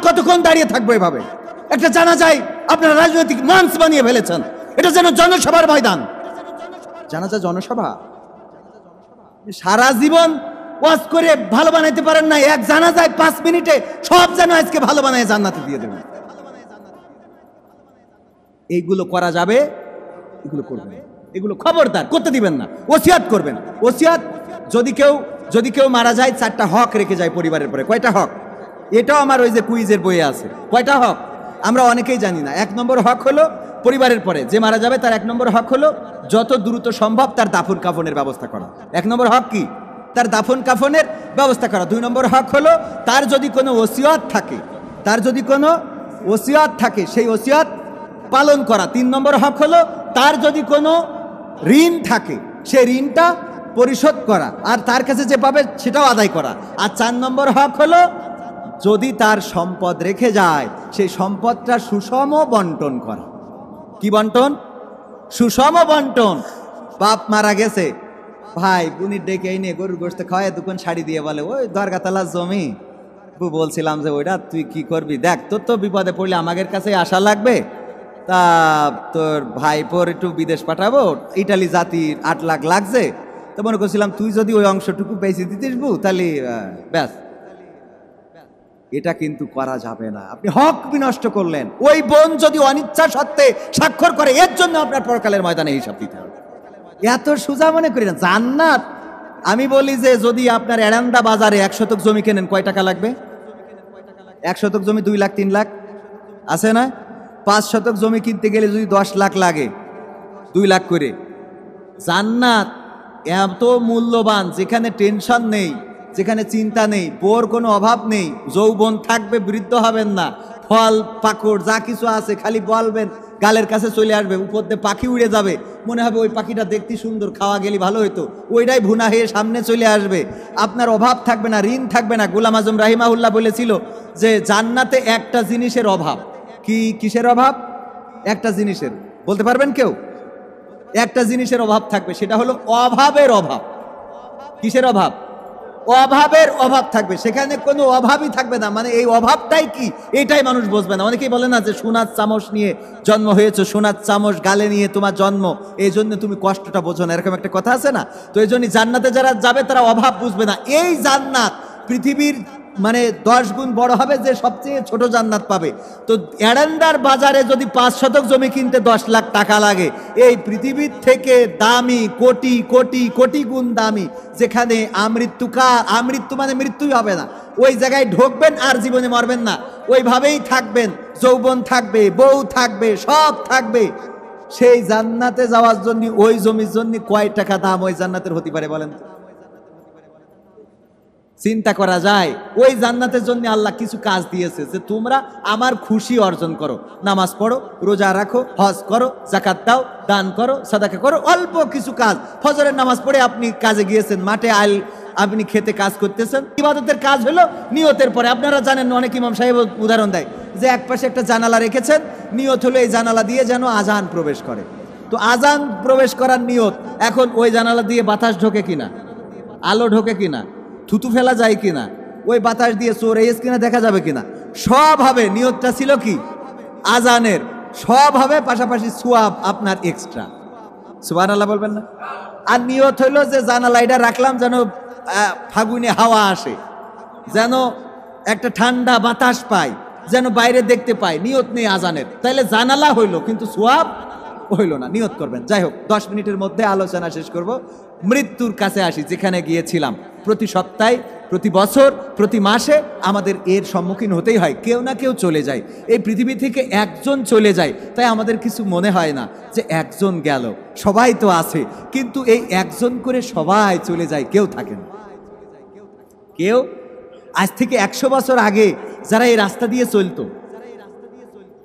কতক্ষণ দাঁড়িয়ে থাকবো এভাবে? একটা জানাজায় আপনারা রাজনৈতিক মঞ্চ বানিয়ে ফেলেছেন, এটা যেন জনসভার ময়দান। জানাজা জনসভা? সারা জীবন ওয়াজ করে ভালো বানাইতে পারেন না, এক জানাজায় 5 মিনিটে সব যেন আজকে ভালো বানায় জান্নাতে দিয়ে দেবেন। এইগুলো করা যাবে? এগুলো করবেন না, এগুলো খবরদার করতে দিবেন না। ওসিয়াত করবেন, ওসিয়াত। যদি কেউ মারা যায়, 4টা হক রেখে যায় পরিবারের পরে। কয়টা হক? এটাও আমার ওই যে কুইজের বইয়ে আছে। কয়টা হক আমরা অনেকেই জানি না। 1 নম্বর হক হলো পরিবারের পরে যে মারা যাবে তার 1 নম্বর হক হলো যত দ্রুত সম্ভব তার দাফন কাফনের ব্যবস্থা করা। 1 নম্বর হক কি? তার দাফন কাফনের ব্যবস্থা করা। 2 নম্বর হক হলো তার যদি কোনো ওসিয়ত থাকে, সেই ওসিয়ত পালন করা। 3 নম্বর হক হলো তার যদি কোনো ঋণ থাকে, সেই ঋণটা পরিশোধ করা, আর তার কাছে যে পাবে সেটাও আদায় করা। আর 4 নম্বর হক হলো যদি তার সম্পদ রেখে যায়, সেই সম্পদটা সুষম বন্টন করা। কি বন্টন? সুষম বন্টন। বাপ মারা গেছে, ভাই বুনি ডেকে এনে গরুর গোশত খাওয়ায় দুকান শাড়ি দিয়ে বলে, ওই দরগাতলার জমি বলছিলাম যে ওইটা তুই কি করবি, দেখ তোর তো বিপদে পড়লে আমাদের কাছে আসা লাগবে, তা তোর ভাইপোর একটু বিদেশ পাঠাবো, ইটালি জাতির 8 লাখ লাগছে, তো মনে করছিলাম তুই যদি ওই অংশটুকু বেঁচে দিতিস বু, তাহলে ব্যাস। এটা কিন্তু করা যাবে না, আপনি হক বিনষ্ট করলেন। ওই বোন যদি অনিচ্ছা সত্ত্বে স্বাক্ষর করে, এর জন্য আপনার পরকালের ময়দানে হিসাব দিতে হবে। এত সোজা মনে করি না জান্নাত। আমি বলি যে যদি আপনার এরান্দা বাজারে 1 শতক জমি কেনেন, কয় টাকা লাগবে? 1 শতক জমি 2 লাখ 3 লাখ আছে না? 5 শতক জমি কিনতে গেলে যদি 10 লাখ লাগে, 2 লাখ করে। জান্নাত এত মূল্যবান, যেখানে টেনশন নেই, যেখানে চিন্তা নেই, বোর কোনো অভাব নেই, যৌবন থাকবে, বৃদ্ধ হবেন না, ফল পাকড় যা কিছু আছে খালি বলবেন, গালের কাছে চলে আসবে, উপর দিয়ে পাখি উড়ে যাবে, মনে হবে ওই পাখিটা দেখতে সুন্দর, খাওয়া গেলে ভালো হইতো, ওইটাই ভুনা হয়ে সামনে চলে আসবে। আপনার অভাব থাকবে না, ঋণ থাকবে না। গোলাম আজম রাহিমাহুল্লাহ বলেছিল যে জান্নাতে একটা জিনিসের অভাব। কিসের অভাব? একটা জিনিসের, বলতে পারবেন কেউ? একটা জিনিসের অভাব থাকবে, সেটা হলো অভাবের অভাব। কিসের অভাব? অভাবের অভাব থাকবে, সেখানে কোনো অভাবই থাকবে না। মানে এই অভাবটাই কি, এটাই মানুষ বুঝবে না। অনেকেই বলে না যে সোনার চামচ নিয়ে জন্ম হয়েছে, সোনার চামচ গালে নিয়ে তোমার জন্ম, এই জন্য তুমি কষ্টটা বোঝো না, এরকম একটা কথা আছে না? তো এই জন্য জান্নাতে যারা যাবে তারা অভাব বুঝবে না। এই জান্নাত পৃথিবীর মানে 10 গুণ বড় হবে, যে সবচেয়ে ছোট জান্নাত পাবে। তো এড়ান্দার বাজারে যদি 5 শতক জমি কিনতে 10 লাখ টাকা লাগে, এই পৃথিবীর থেকে দামি কোটি কোটি কোটি গুণ দামি, যেখানে আমৃত্যু মানে মৃত্যুই হবে না, ওই জায়গায় ঢুকবেন আর জীবনে মরবেন না, ওইভাবেই থাকবেন, যৌবন থাকবে, বউ থাকবে, সব থাকবে। সেই জান্নাতে যাওয়ার জন্য ওই জমির জন্য কয় টাকা দাম ওই জান্নাতের হতে পারে বলেন? চিন্তা করা যায়। ওই জান্নাতের জন্য আল্লাহ কিছু কাজ দিয়েছে, যে তোমরা আমার খুশি অর্জন করো, নামাজ পড়ো, রোজা রাখো, হজ করো, যাকাত দাও, দান করো, সাদাকা করো, অল্প কিছু কাজ। ফজরের নামাজ পড়ে আপনি কাজে গিয়েছেন, মাঠে আপনি খেতে কাজ করতেছেন, ইবাদতের কাজ হলো নিয়তের পরে। আপনারা জানেন, অনেক ইমাম সাহেব উদাহরণ দেয় যে একপাশে একটা জানালা রেখেছেন, নিয়ত হলো এই জানালা দিয়ে যেন আজান প্রবেশ করে। তো আজান প্রবেশ করার নিয়ত, এখন ওই জানালা দিয়ে বাতাস ঢোকে কিনা, আলো ঢোকে কিনা, থুতু ফেলা যায় কিনা, ওই বাতাস দিয়ে চোর এসে কিনা দেখা যাবে কিনা, সব হবে। নিয়তটা ছিল কি আজানের, সব হবে, পাশাপাশি সোয়াব আপনার এক্সট্রা। সুবহানাল্লাহ বলবেন না? আর নিয়ত হইলো যে জানালা এটা রাখলাম যেন ফাগুনে হাওয়া আসে, যেন একটা ঠান্ডা বাতাস পাই, যেন বাইরে দেখতে পাই। নিয়ত নেই আজানের, তাইলে জানালা হইলো কিন্তু সোয়াব হইলো না। নিয়ত করবেন। যাই হোক, 10 মিনিটের মধ্যে আলোচনা শেষ করব। মৃত্যুর কাছে আসি, যেখানে গিয়েছিলাম। প্রতি সপ্তাহে, প্রতি বছর, প্রতি মাসে আমাদের এর সম্মুখীন হতেই হয়। কেউ না কেউ চলে যায়, এই পৃথিবী থেকে একজন চলে যায়। তাই আমাদের কিছু মনে হয় না যে একজন গেল, সবাই তো আছে। কিন্তু এই একজন করে সবাই চলে যায়, কেউ থাকে না। কেউ আজ থেকে 100 বছর আগে যারা এই রাস্তা দিয়ে চলতো,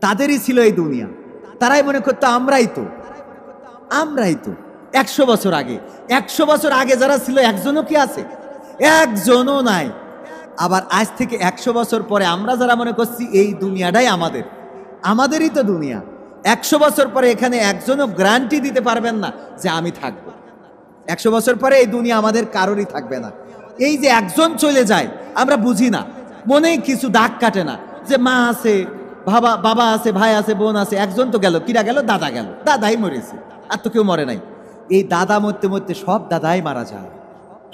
তাদেরই ছিল এই দুনিয়া। তারাই মনে করতো আমরাই তো 100 বছর আগে। 100 বছর আগে যারা ছিল, একজনও কি আছে? একজনও নাই। আবার আজ থেকে 100 বছর পরে আমরা যারা মনে করছি এই দুনিয়াটাই আমাদেরই তো দুনিয়া, 100 বছর পরে এখানে একজনও গ্যারান্টি দিতে পারবেন না যে আমি থাকব। 100 বছর পরে এই দুনিয়া আমাদের কারোরই থাকবে না। এই যে একজন চলে যায়, আমরা বুঝি না, মনেই কিছু দাগ কাটে না যে মা আছে, বাবা আছে, ভাই আছে, বোন আছে, একজন তো গেল। কিরা গেল? দাদা গেল, দাদাই মরেছে, আর তো কেউ মরে নাই। এই দাদা মরতে মরতে সব দাদাই মারা যায়,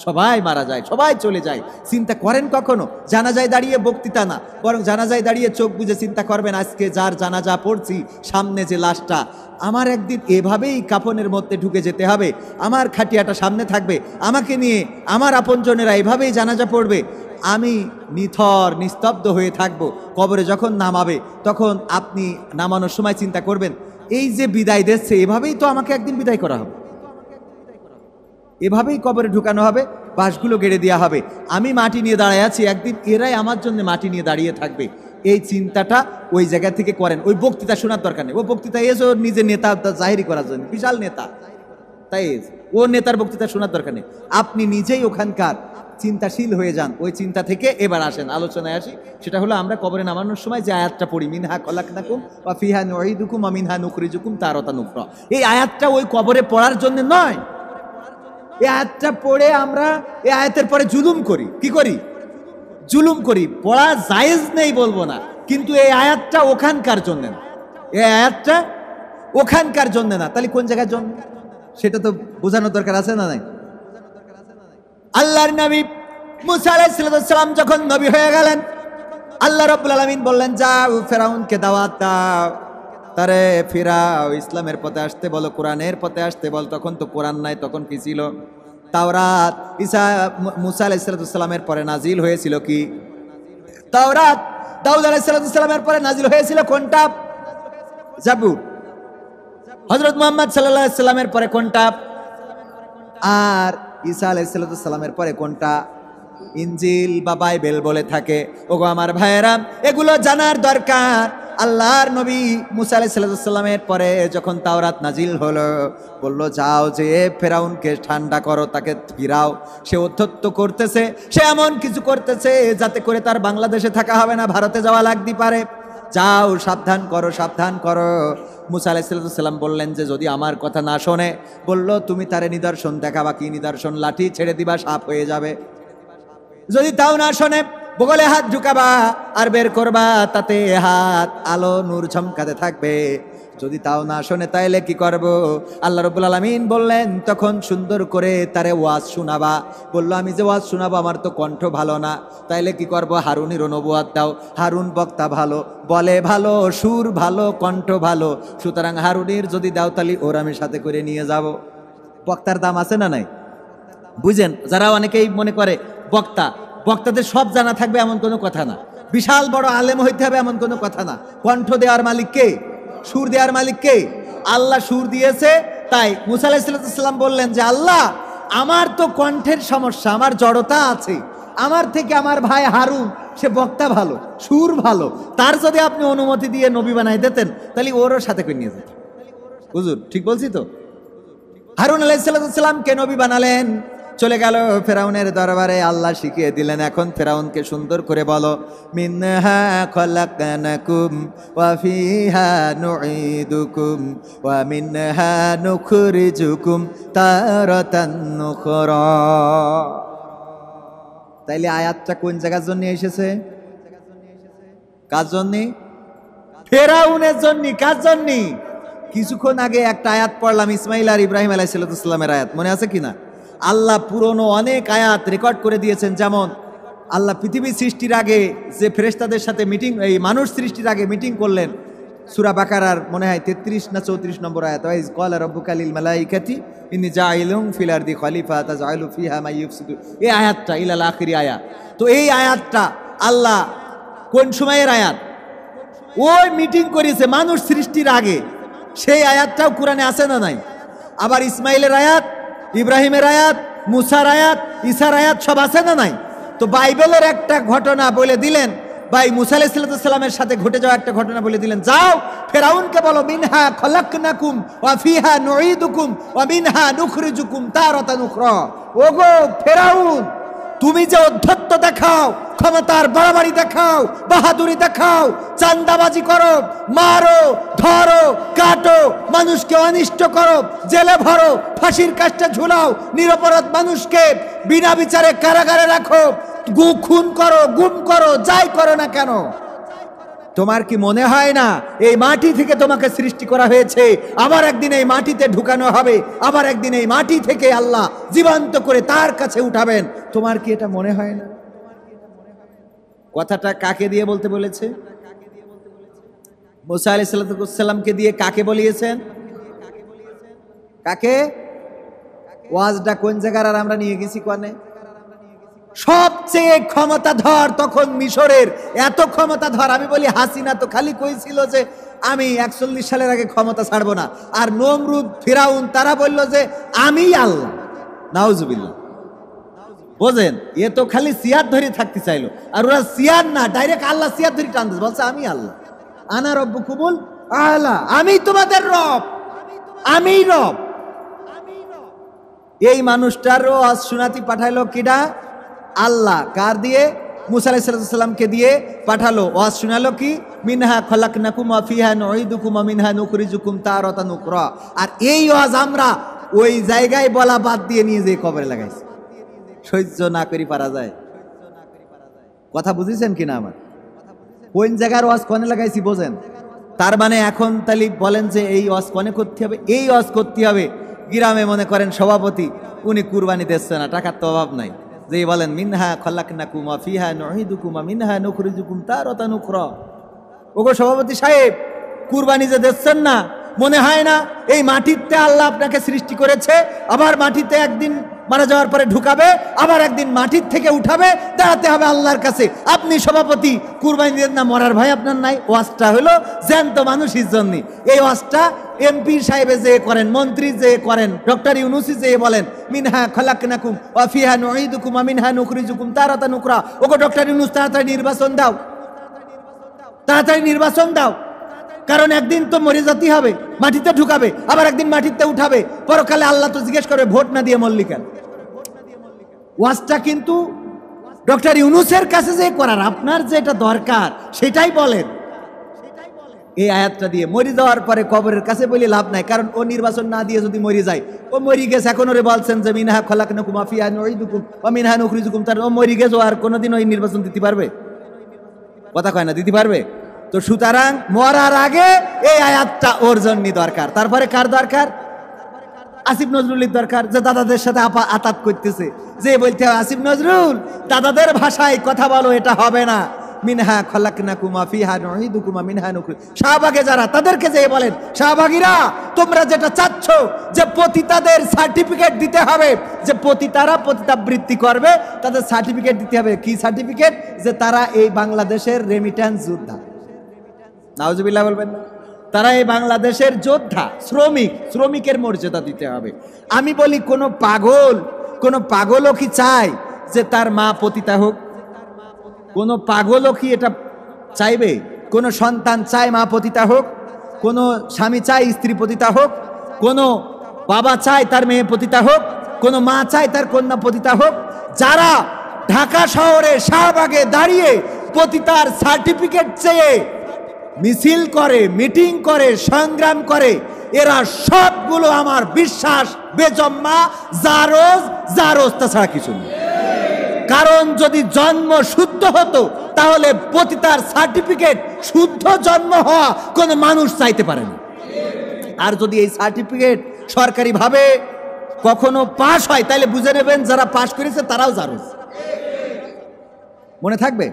সবাই মারা যায়, সবাই চলে যায়। চিন্তা করেন কখনো জানাজায় দাঁড়িয়ে বক্তৃতা না, বরং জানাজায় দাঁড়িয়ে চোখ বুঝে চিন্তা করবেন, আজকে যার জানাজা পড়ছি, সামনে যে লাশটা, আমার একদিন এভাবেই কাফনের মধ্যে ঢুকে যেতে হবে, আমার খাটিয়াটা সামনে থাকবে, আমাকে নিয়ে আমার আপনজনেরা এভাবেই জানাজা পড়বে, আমি নিথর নিস্তব্ধ হয়ে থাকব। কবরে যখন নামাবে, তখন আপনি নামানোর সময় চিন্তা করবেন, এই যে বিদায় দিচ্ছে, এভাবেই তো আমাকে একদিন বিদায় করা হবে, এভাবেই কবরে ঢুকানো হবে, বাঁশগুলো গেড়ে দেওয়া হবে, আমি মাটি নিয়ে দাঁড়ায় আছি, একদিন এরাই আমার জন্য মাটি নিয়ে দাঁড়িয়ে থাকবে। এই চিন্তাটা ওই জায়গা থেকে করেন। ওই বক্তৃতা শোনার দরকার নেই। ও বক্তৃতা এসে ওর নিজের নেতা জাহিরি করার জন্য, বিশাল নেতা, তাই ও নেতার বক্তৃতা শোনার দরকার নেই। আপনি নিজেই ওখানকার চিন্তাশীল হয়ে যান। ওই চিন্তা থেকে এবার আসেন, আলোচনায় আসি। সেটা হলো আমরা কবরে নামানোর সময় যে আয়াতটা পড়ি, মিনহা খলাকনাকুম ওয়া ফিহা নুঈদুকুম ওয়া মিনহা নুখরিজুকুম তারাতান উখরা। এই আয়াতটা ওই কবরে পড়ার জন্য নয়। এই আয়াতটা পড়ে আমরা এই আয়াতের পরে জুলুম করি। কি করি? জুলুম করি। পড়া জায়েজ নেই বলবো না, কিন্তু এই আয়াতটা ওখানকার জন্য না। এই আয়াতটা ওখানকার জন্য না, তাহলে কোন জায়গার জন্য সেটা তো বোঝানোর দরকার আছে না নাই? আল্লাহর নবী মুসা আলাইহিস সালাম যখন নবী হয়ে গেলেন, আল্লাহ রাব্বুল আলামিন বললেন, যাও ফেরাউনকে দাওয়াত দাও, তারে ফিরাও, ইসলামের পথে আসতে বলো, কোরআনের পথে আসতে বল। তখন তো কোরআন নাই, তখন কি ছিল? তাওরাত। মুসা আলাইহিস সালামের পরে নাজিল হয়েছিল কি? তাওরাত। দাউদ আলাইহিস সালামের পরে নাজিল হয়েছিল কোনটা? জাবুর। হযরত মুহাম্মদ সাল্লাল্লাহু আলাইহি সাল্লামের পরে কোনটা? আর ঈসা আলাইহিস সালামের পরে কোনটা? ইনজিল বা বাইবেল বলে থাকে। ওগো আমার ভাইয়েরা, এগুলো জানার দরকার। আল্লাহর নবী মুসা আলাইহিস সালামের পরে যখন তাওরাত নাজিল হলো, বলল যাও যে ফেরাউনকে ঠান্ডা করো, তাকে ফিরাও, সে অধ্যত্ত করতেছে, সে এমন কিছু করতেছে যাতে করে তার বাংলাদেশে থাকা হবে না, ভারতে যাওয়া লাগতে পারে। যাও সাবধান করো, সাবধান করো। মুসা আলাইহিস সালাম বললেন যে যদি আমার কথা না শোনে, বলল তুমি তারে নিদর্শন দেখাবা। কি নিদর্শন? লাঠি ছেড়ে দিবা, সাপ হয়ে যাবে। যদি তাও না শোনে, বগলে হাত ঢুকাবা আর বের করবা, তাতে হাত আলো নূর ঝমকাতে থাকবে। যদি তাও না শোনে তাইলে কি করব? আল্লাহ রাব্বুল আলামিন বললেন, তখন সুন্দর করে তারে ওয়াজ শোনাবা। বলল, আমি যে ওয়াজ শোনাবো আমার তো কণ্ঠ ভালো না, তাইলে কি করব? হারুনের নবুয়ত দাও। হারুন বক্তা ভালো, বলে ভালো, সুর ভালো, কণ্ঠ ভালো, সুতরাং হারুনের যদি দাও তাহলে ওর আমি সাথে করে নিয়ে যাব। বক্তার দাম আছে না নাই? বুঝেন, যারা অনেকেই মনে করে বক্তাদের সব জানা থাকবে এমন কোনো কথা না, বিশাল বড় আলেম হইতে হবে এমন কোনো কথা না। কণ্ঠ দেওয়ার মালিক কে? সুর দেওয়ার মালিক কে? আল্লাহ সুর দিয়েছে। তাই মুসা আলাইহিস সালাম বললেন যে, আল্লাহ আমার তো কণ্ঠের সমস্যা, আমার জড়তা আছে, আমার থেকে আমার ভাই হারুন সে বক্তা ভালো, সুর ভালো, তার যদি আপনি অনুমতি দিয়ে নবী বানাই দিতেন তাহলে ওরও সাথে করে নিয়ে যেত। হুজুর ঠিক বলছি তো? হারুন আলাইহিস সালামকে নবী বানালেন, চলে গেল ফেরাউনের দরবারে। আল্লাহ শিখিয়ে দিলেন, এখন ফেরাউনকে সুন্দর করে বলো, মিনহা খলাকনাকুম ওয়া ফিহা নুঈদুকুম ওয়া মিনহা নুখরিজুকুম তারাতান নুখরা। তাইলে আয়াতটা কোন জায়গার জন্য এসেছে? কার জন্য? ফেরাউনের জন্য। কার জন্য? কিছুক্ষণ আগে একটা আয়াত পড়লাম, ইসমাইল আর ইব্রাহিম আলাইহিস সালামের আয়াত, মনে আছে কিনা? আল্লাহ পুরনো অনেক আয়াত রেকর্ড করে দিয়েছেন। যেমন আল্লাহ পৃথিবী সৃষ্টির আগে যে ফেরেশতাদের সাথে মিটিং, এই মানুষ সৃষ্টির আগে মিটিং করলেন, সূরা বাকারার মনে হয় 33 না 34 নম্বর আয়াত, ওয়াইজ ক্বালা রাব্বুকা লিল মালাইকাতি ইন্নী জাইলুন ফিল আরদি খলিফা তাজআলু ফিহা মা ইউফসিদু, এই আয়াতটা ইলাল আখিরি আয়াত। তো এই আয়াতটা আল্লাহ কোন সময়ের আয়াত? ওই মিটিং করেছে মানুষ সৃষ্টির আগে, সেই আয়াতটাও কোরআনে আছে না নাই? আবার ইসমাইলের আয়াত, ইব্রাহিমের আয়াত, মুসার আয়াত, ঈসার আয়াত সব আছে না নাই? তো বাইবেলের একটা ঘটনা বলে দিলেন, ভাই মুসা আলাইহিস সালামের সাথে ঘটে যাওয়া একটা ঘটনা বলে দিলেন, যাও ফেরাউনকে বলো, মিনহা খলাকনাকুম ওয়া ফিহা নুঈদুকুম ওয়া মিনহা নুখরিজুকুম তারাতান উখরা। ওগো ফেরাউন, তুমি যে অধ্যত্ত দেখাও, ক্ষমতার বাড়াবাড়ি দেখাও, বাহাদুরি দেখাও, চান্দাবাজি করো, মারো, ধরো, কাটো, মানুষকে অনিষ্ট করো, জেলে ভরো, ফাঁসির কাস্টে ঝুলাও, নিরপরাধ মানুষকে বিনা বিচারে কারাগারে রাখো, খুন করো, গুম করো, যাই করো না কেন, তোমার কি মনে হয় না এই মাটি থেকে তোমাকে সৃষ্টি করা হয়েছে, আবার একদিন এই মাটিতে ঢুকানো হবে, আবার একদিন এই মাটি থেকে আল্লাহ জীবন্ত করে তার কাছে উঠাবেন? তোমার কি এটা মনে হয় না? কথাটা কাকে দিয়ে বলতে বলেছে? মুসা আলাইহিস সালামকে দিয়ে। কাকে বলিয়েছেন? কাকে? ওয়াজটা কোন জায়গার আর আমরা নিয়ে গেছি কোনে? সবচেয়ে ক্ষমতাধর তখন মিশরের, এত ক্ষমতাধর, আমি বলি হাসিনা তো খালি কইছিল যে আমি 41 সালের আগে ক্ষমতা ছাড়বো না, আর নমরুদ, ফিরাউন তারা বলল যে আমি আল্লাহ। নাউজুবিল্লাহ। বোঝেন, এ তো খালি সিয়ার ধরে থাকতে চাইলো, আর ওরা সিয়ার না, ডাইরেক্ট আল্লাহ সিয়ার ধরে টানতে বলছে আমি আল্লাহ, আনা রব্বুকুমুল আলা, আমি তোমাদের রব, আমি রব। এই মানুষটারও আজ শোনাতি পাঠাইলো কিডা? আল্লাহ। কার দিয়ে? মুসা আলাইহিস সালামকে দিয়ে পাঠালো। ওয়াজ শোনালো কি? মিনহা খলাকনাকুম ওয়া ফিহা নুঈদুকুম ওয়া মিনহা নুখরিজুকুম তারাতান উখরা। আর এই ওয়াজ আমরা ওই জায়গায় বলা বাদ দিয়ে নিয়ে যেয়ে কবরে লাগাইছি। সহ্য না করি পারা যায়? কথা বুঝেছেন কিনা আমার? কোন জায়গার ওয়াজ কোনে লাগাইছি বোঝেন? তার মানে এখন তালি বলেন যে এই ওয়াজ কোনে করতে হবে, এই ওয়াজ করতে হবে। গ্রামে মনে করেন সভাপতি, উনি কুরবানি দিচ্ছে না, টাকার তো অভাব নাই, যে বলেন মিনহা খলাকনাকুম ওয়া ফিহা নুঈদুকুম ওয়া মিনহা নুখরিজুকুম তারাতান উখরা। ওগো সভাপতি সাহেব, কুরবানি যে দিচ্ছেন না, মনে হয় না এই মাটিতে আল্লাহ আপনাকে সৃষ্টি করেছে, আবার মাটিতে একদিন মারা যাওয়ার পরে ঢুকাবে, আবার একদিন মাটির থেকে উঠাবে, দাঁড়াতে হবে আল্লাহর কাছে। আপনি সভাপতি, কুরবানি দেন না, মরার ভাই আপনার নাই? ওয়াজটা হলো জ্যান্ত মানুষের জন্য। এই ওয়াজটা এমপি সাহেবে যে করেন, মন্ত্রী যে করেন, ডক্টর ইউনূসী যে বলেন মিনহা খলাকনাকুম ওয়া ফিহা নুঈদুকুম ওয়া মিনহা নুখরিজুকুম তারাতান উখরা। ওগো ডক্টর ইউনূস, তাড়াতাড়ি নির্বাচন দাও, তাড়াতাড়ি নির্বাচন দাও, কারণ একদিন তো মরে যেতে হবে, মাটিতে ঢুকাবে, আবার একদিন মাটিতে উঠাবে, পরকালে আল্লাহ তো জিজ্ঞেস করবে ভোট না দিয়ে মরলি কেন। ওয়াজটা কিন্তু ডক্টর ইউনূসের কাছে যে করার, আপনার যেটা দরকার সেটাই বলেন। এই আয়াতটা দিয়ে মরে যাওয়ার পরে কবরের কাছে বলে লাভ নাই, কারণ ও নির্বাচন না দিয়ে যদি মরে যায়, ও মরে গেছে, এখন ওরে বলছেন যে মিনহা খলাকনাকুম ওয়া ফিহা নুঈদুকুম ওয়া মিনহা নুখরিজুকুম, তার ও মরে গেছে, আর কোনোদিন ওই নির্বাচন দিতে পারবে? কথা কয় না, দিতে পারবে? তো সুতরাং মরার আগে এই আয়াতটা ওর জন্য দরকার। তারপরে কার দরকার? আসিফ নজরুলের দরকার, যে দাদাদের সাথে আতাত করতেছে, যে বলতে হবে আসিফ নজরুল দাদাদের ভাষায় কথা বলো, এটা হবে না। মিনহা খলাকনাকুম ওয়া ফিহা নুঈদুকুম ওয়া মিনহা নুখরিজ। শাহবাগে যারা, তাদেরকে যে বলেন শাহবাগীরা তোমরা যেটা চাচ্ছ যে পতিতাদের সার্টিফিকেট দিতে হবে, যে পতিতারা পতিতাবৃত্তি করবে তাদের সার্টিফিকেট দিতে হবে। কি সার্টিফিকেট? যে তারা এই বাংলাদেশের রেমিট্যান্স যোদ্ধা। নাউজুবিল্লাহ বলবেন না? তারা এই বাংলাদেশের যোদ্ধা, শ্রমিকের মর্যাদা দিতে হবে। আমি বলি কোন পাগলও কি চায় যে তার মা পতিতা হোক? কোন পাগলও কি এটা চাইবে? কোন সন্তান চায় মা পতিতা হোক? কোন স্বামী চায় স্ত্রী পতিতা হোক? কোন বাবা চায় তার মেয়ে পতিতা হোক? কোন মা চায় তার কন্যা পতিতা হোক? যারা ঢাকা শহরে শাহবাগে দাঁড়িয়ে পতিতার সার্টিফিকেট চেয়ে মিছিল করে, মিটিং করে, সংগ্রাম করে, এরা সবগুলো আমার বিশ্বাস বেজম্মা, জারোজ তাছাড়া কিছু নেই। কারণ যদি জন্ম শুদ্ধ হতো তাহলে পতিতার সার্টিফিকেট শুদ্ধ জন্ম হওয়া কোনো মানুষ চাইতে পারে না। আর যদি এই সার্টিফিকেট সরকারিভাবে কখনো পাশ হয় তাহলে বুঝে নেবেন যারা পাশ করেছে তারাও জারোজ। মনে থাকবে?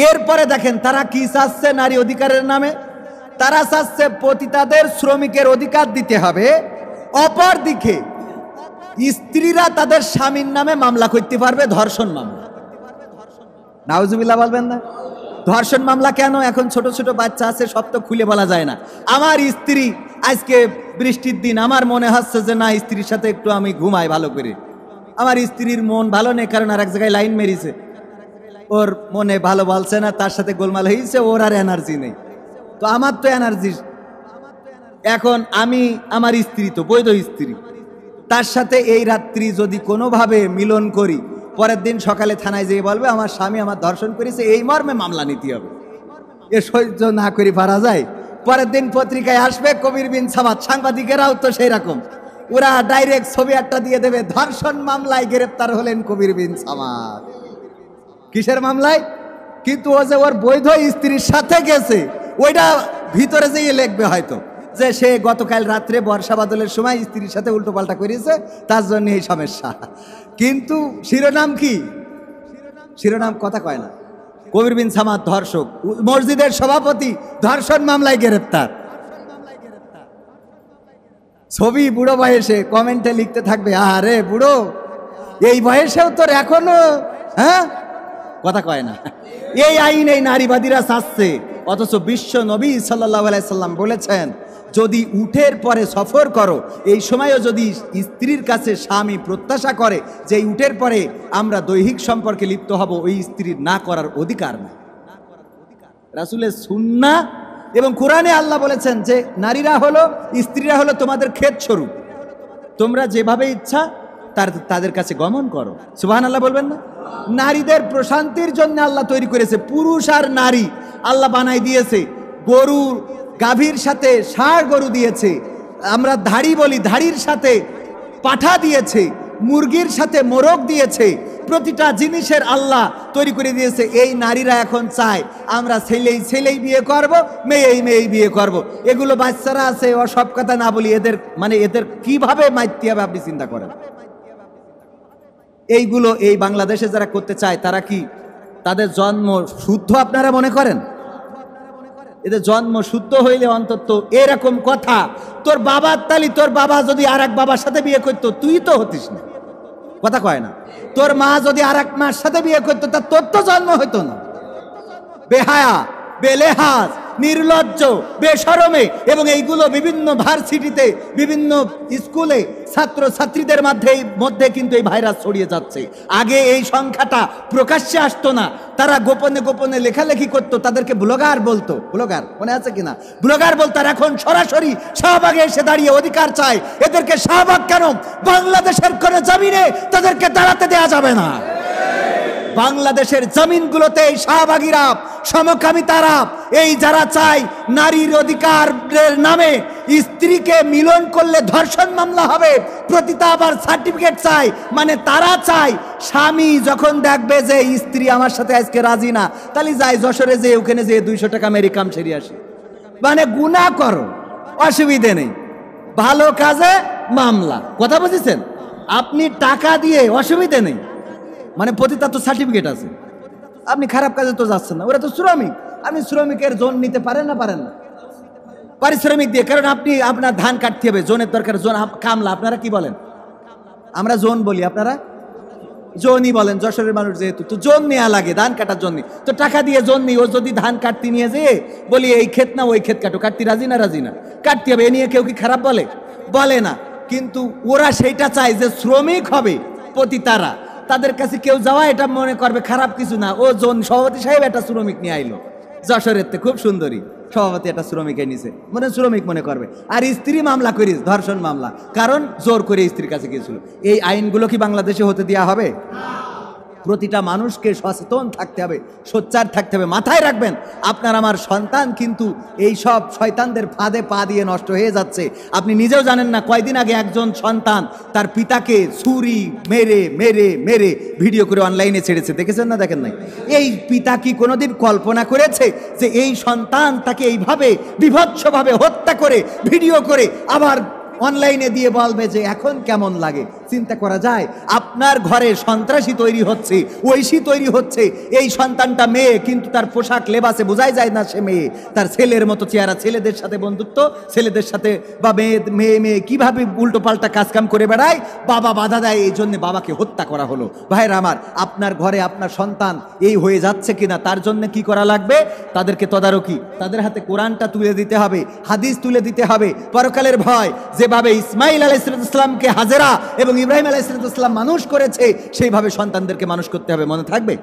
এরপরে দেখেন তারা কি চাচ্ছে নারী অধিকারের নামে। তারা চাচ্ছে পতিতাদের শ্রমিকের অধিকার দিতে হবে, অপরদিকে স্ত্রীরা তাদের স্বামীর নামে মামলা করতে পারবে, ধর্ষণ মামলা। নাউজুবিল্লাহ বলবেন না? ধর্ষণ মামলা কেন? এখন ছোট ছোট বাচ্চা আছে, সব তো খুলে বলা যায় না। আমার স্ত্রী আজকে বৃষ্টির দিন, আমার মনে হচ্ছে যে না স্ত্রীর সাথে একটু আমি ঘুমাই ভালো করে। আমার স্ত্রীর মন ভালো নেই, কারণ আর এক জায়গায় লাইন মেরিছে, ওর মনে ভালো বলছে না, তার সাথে গোলমাল হয়েছে, ওর আর এনার্জি নেই। তো আমার তো এনার্জি, এখন আমি আমার স্ত্রী তো বৈধ স্ত্রী, তার সাথে এই রাত্রি যদি কোনোভাবে মিলন করি, পরের দিন সকালে থানায় যেয়ে বলবে আমার স্বামী আমার ধর্ষণ করেছে, এই মর্মে মামলা নিতে হবে। এ সহ্য না করি পারা যায়? পরের দিন পত্রিকায় আসবে কবির বিন সামাদ, সাংবাদিকেরাও তো সেই রকম, ওরা ডাইরেক্ট ছবি একটা দিয়ে দেবে, ধর্ষণ মামলায় গ্রেপ্তার হলেন কবির বিন সামাদ। কিসের মামলায়? কিন্তু ও যে ওর বৈধ স্ত্রীর সাথে গেছে, ওইটা ভিতরে যেয়ে লিখবে হয়তো যে সে গতকাল রাত্রে বর্ষা বাদলের সময় স্ত্রীর সাথে উল্টো পাল্টা করেছে, তার জন্য এই সমস্যা। কিন্তু শিরোনাম কি? শিরোনাম কথা কয় না, কবির বিন সামাদ ধর্ষক, মসজিদের সভাপতি ধর্ষণ মামলায় গ্রেপ্তার। ছবি বুড়ো বয়সে কমেন্টে লিখতে থাকবে, আরে বুড়ো এই বয়সেও তোর এখনো, হ্যাঁ কথা কয় না। এই আইন এই নারীবাদীরা চাচ্ছে, অথচ বিশ্ব নবী সাল্লাল্লাহু আলাইহি সাল্লাম বলেছেন যদি উটের পরে সফর করো, এই সময়ও যদি স্ত্রীর কাছে স্বামী প্রত্যাশা করে যে এই উটের পরে আমরা দৈহিক সম্পর্কে লিপ্ত হব, ওই স্ত্রীর না করার অধিকার নেই। রাসূলের সুন্নাহ এবং কোরআনে আল্লাহ বলেছেন যে নারীরা হলো, স্ত্রীরা হলো তোমাদের ক্ষেত স্বরূপ, তোমরা যেভাবে ইচ্ছা তাদের কাছে গমন করো। সুবহানাল্লাহ বলবেন না? নারীদের প্রশান্তির জন্য আল্লাহ তৈরি করেছে, পুরুষ আর নারী আল্লাহ বানাই দিয়েছে। গরু গাভীর সাথে ষাঁড় গরু দিয়েছে, আমরা ধাড়ি বলি, ধাড়ির সাথে পাঠা দিয়েছে, মুরগির সাথে মোরগ দিয়েছে, প্রতিটা জিনিসের আল্লাহ তৈরি করে দিয়েছে। এই নারীরা এখন চায় আমরা ছেলেই বিয়ে করব, মেয়েই বিয়ে করব। এগুলো বাচ্চারা আছে, ও সব কথা না বলি, এদের কিভাবে মাইতে হবে আপনি চিন্তা করেন। এইগুলো এই বাংলাদেশে যারা করতে চায় তারা কি তাদের জন্ম শুদ্ধ আপনারা মনে করেন? এদের জন্ম শুদ্ধ হইলে অন্তত এরকম কথা, তোর বাবার তালি, তোর বাবা যদি আর এক বাবার সাথে বিয়ে করতো তুই তো হতিস না, কথা কয় না। তোর মা যদি আর এক মার সাথে বিয়ে করতো তা তোর তো জন্ম হইতো না। বেহায়া, বেলেহাজ, নির্লজ্জ, বেশরমে, এবং এইগুলো বিভিন্ন ভার্সিটিতে, বিভিন্ন স্কুলে ছাত্র ছাত্রীদের মধ্যে কিন্তু এই ভাইরাস ছড়িয়ে যাচ্ছে। আগে এই সংখ্যাটা প্রকাশ্যে আসতো না, তারা গোপনে গোপনে লেখালেখি করতো, তাদেরকে ব্লগার বলতো। ব্লগার মনে আছে কিনা? ব্লগার বলতো। আর এখন সরাসরি শাহবাগে এসে দাঁড়িয়ে অধিকার চায়। এদেরকে শাহবাগ কেন, বাংলাদেশের কোন জমিনে তাদেরকে দাঁড়াতে দেওয়া যাবে না। বাংলাদেশের জমিনগুলোতে এই শাহবাগীরা, সমকামিতারা, এই যারা চায় নারীর অধিকারের নামে স্ত্রীকে মিলন করলে ধর্ষণ মামলা হবে, প্রতিটা আবার সার্টিফিকেট চায়, মানে তারা চায় স্বামী যখন দেখবে যে স্ত্রী আমার সাথে আজকে রাজি না, তাহলে যাই যশোরে যে ওখানে যে 200 টাকা মেরে কাম সেরে আসে। মানে গুনাহ করো, অসুবিধে নেই, ভালো কাজে মামলা। কথা বুঝেছেন? আপনি টাকা দিয়ে অসুবিধে নেই, মানে প্রতিটা তো সার্টিফিকেট আছে, আপনি খারাপ কাজে তো যাচ্ছেন না। ওরা তো শ্রমিক, আপনি শ্রমিকের জোন নিতে পারেন না? পারেন না, পারিশ্রমিক দিয়ে। কারণ আপনি আপনার ধান কাটতে হবে, জোনের দরকার, জোন কামলা। আপনারা কি বলেন? আমরা জোন বলি, আপনারা জোনই বলেন। যশোরের মানুষ যেহেতু, তো জোন নেওয়া লাগে ধান কাটার জন্য, তো টাকা দিয়ে জোন নিই। ও যদি ধান কাটতে নিয়ে যেয়ে বলি এই ক্ষেত না ওই ক্ষেত কাটো, কাটতে রাজি না? রাজি না, কাটতে হবে। এ নিয়ে কেউ কি খারাপ বলে? বলে না। কিন্তু ওরা সেইটা চায় যে শ্রমিক হবে পতিতারা, তাদের কাছে কেউ যাওয়া এটা মনে করবে খারাপ কিছু না। ও জোন সভাপতি সাহেব একটা শ্রমিক নিয়ে আইলো যশোরের, খুব সুন্দরী সভাপতি একটা শ্রমিকে নিছে, মনে শ্রমিক মনে করবে। আর স্ত্রী মামলা করিস, ধর্ষণ মামলা, কারণ জোর করে স্ত্রীর কাছে গিয়েছিল। এই আইনগুলো কি বাংলাদেশে হতে দেওয়া হবে? প্রতিটা মানুষকে সচেতন থাকতে হবে, সোচ্চার থাকতে হবে। মাথায় রাখবেন, আপনার আমার সন্তান কিন্তু এই সব শয়তানদের ফাঁদে পা দিয়ে নষ্ট হয়ে যাচ্ছে। আপনি নিজেও জানেন না, কয়দিন আগে একজন সন্তান তার পিতাকে ছুরি মেরে মেরে মেরে ভিডিও করে অনলাইনে ছেড়েছে, দেখেছেন না? দেখেন নাই? এই পিতা কি কোনোদিন কল্পনা করেছে যে এই সন্তান তাকে এইভাবে বিভৎসভাবে হত্যা করে ভিডিও করে আবার অনলাইনে দিয়ে বলবে যে এখন কেমন লাগে? চিন্তা করা যায়? আপনার ঘরে সন্ত্রাসী তৈরি হচ্ছে, ঐশী তৈরি হচ্ছে। এই সন্তানটা মেয়ে, কিন্তু তার পোশাক লেবাসে বোঝাই যায় না সে মেয়ে। তার ছেলের মতো চেহারা, ছেলেদের সাথে বন্ধুত্ব, ছেলেদের সাথে বা মেয়ে মেয়ে কিভাবে উল্টো পাল্টা কাজকাম করে বেড়ায়, বাবা বাধা দেয়, এই জন্য বাবাকে হত্যা করা হলো। ভাইরা আমার, আপনার ঘরে আপনার সন্তান এই হয়ে যাচ্ছে কিনা, তার জন্য কি করা লাগবে? তাদেরকে তদারকি, তাদের হাতে কোরআনটা তুলে দিতে হবে, হাদিস তুলে দিতে হবে, পরকালের ভয়। যেভাবে ইসমাইল আলাইহিস সালামকে হাজেরা এবং ইব্রাহিম আলাইহিস সালাম মানুষ করেছে, সেইভাবে সন্তানদেরকে মানুষ করতে হবে। মনে থাকবে?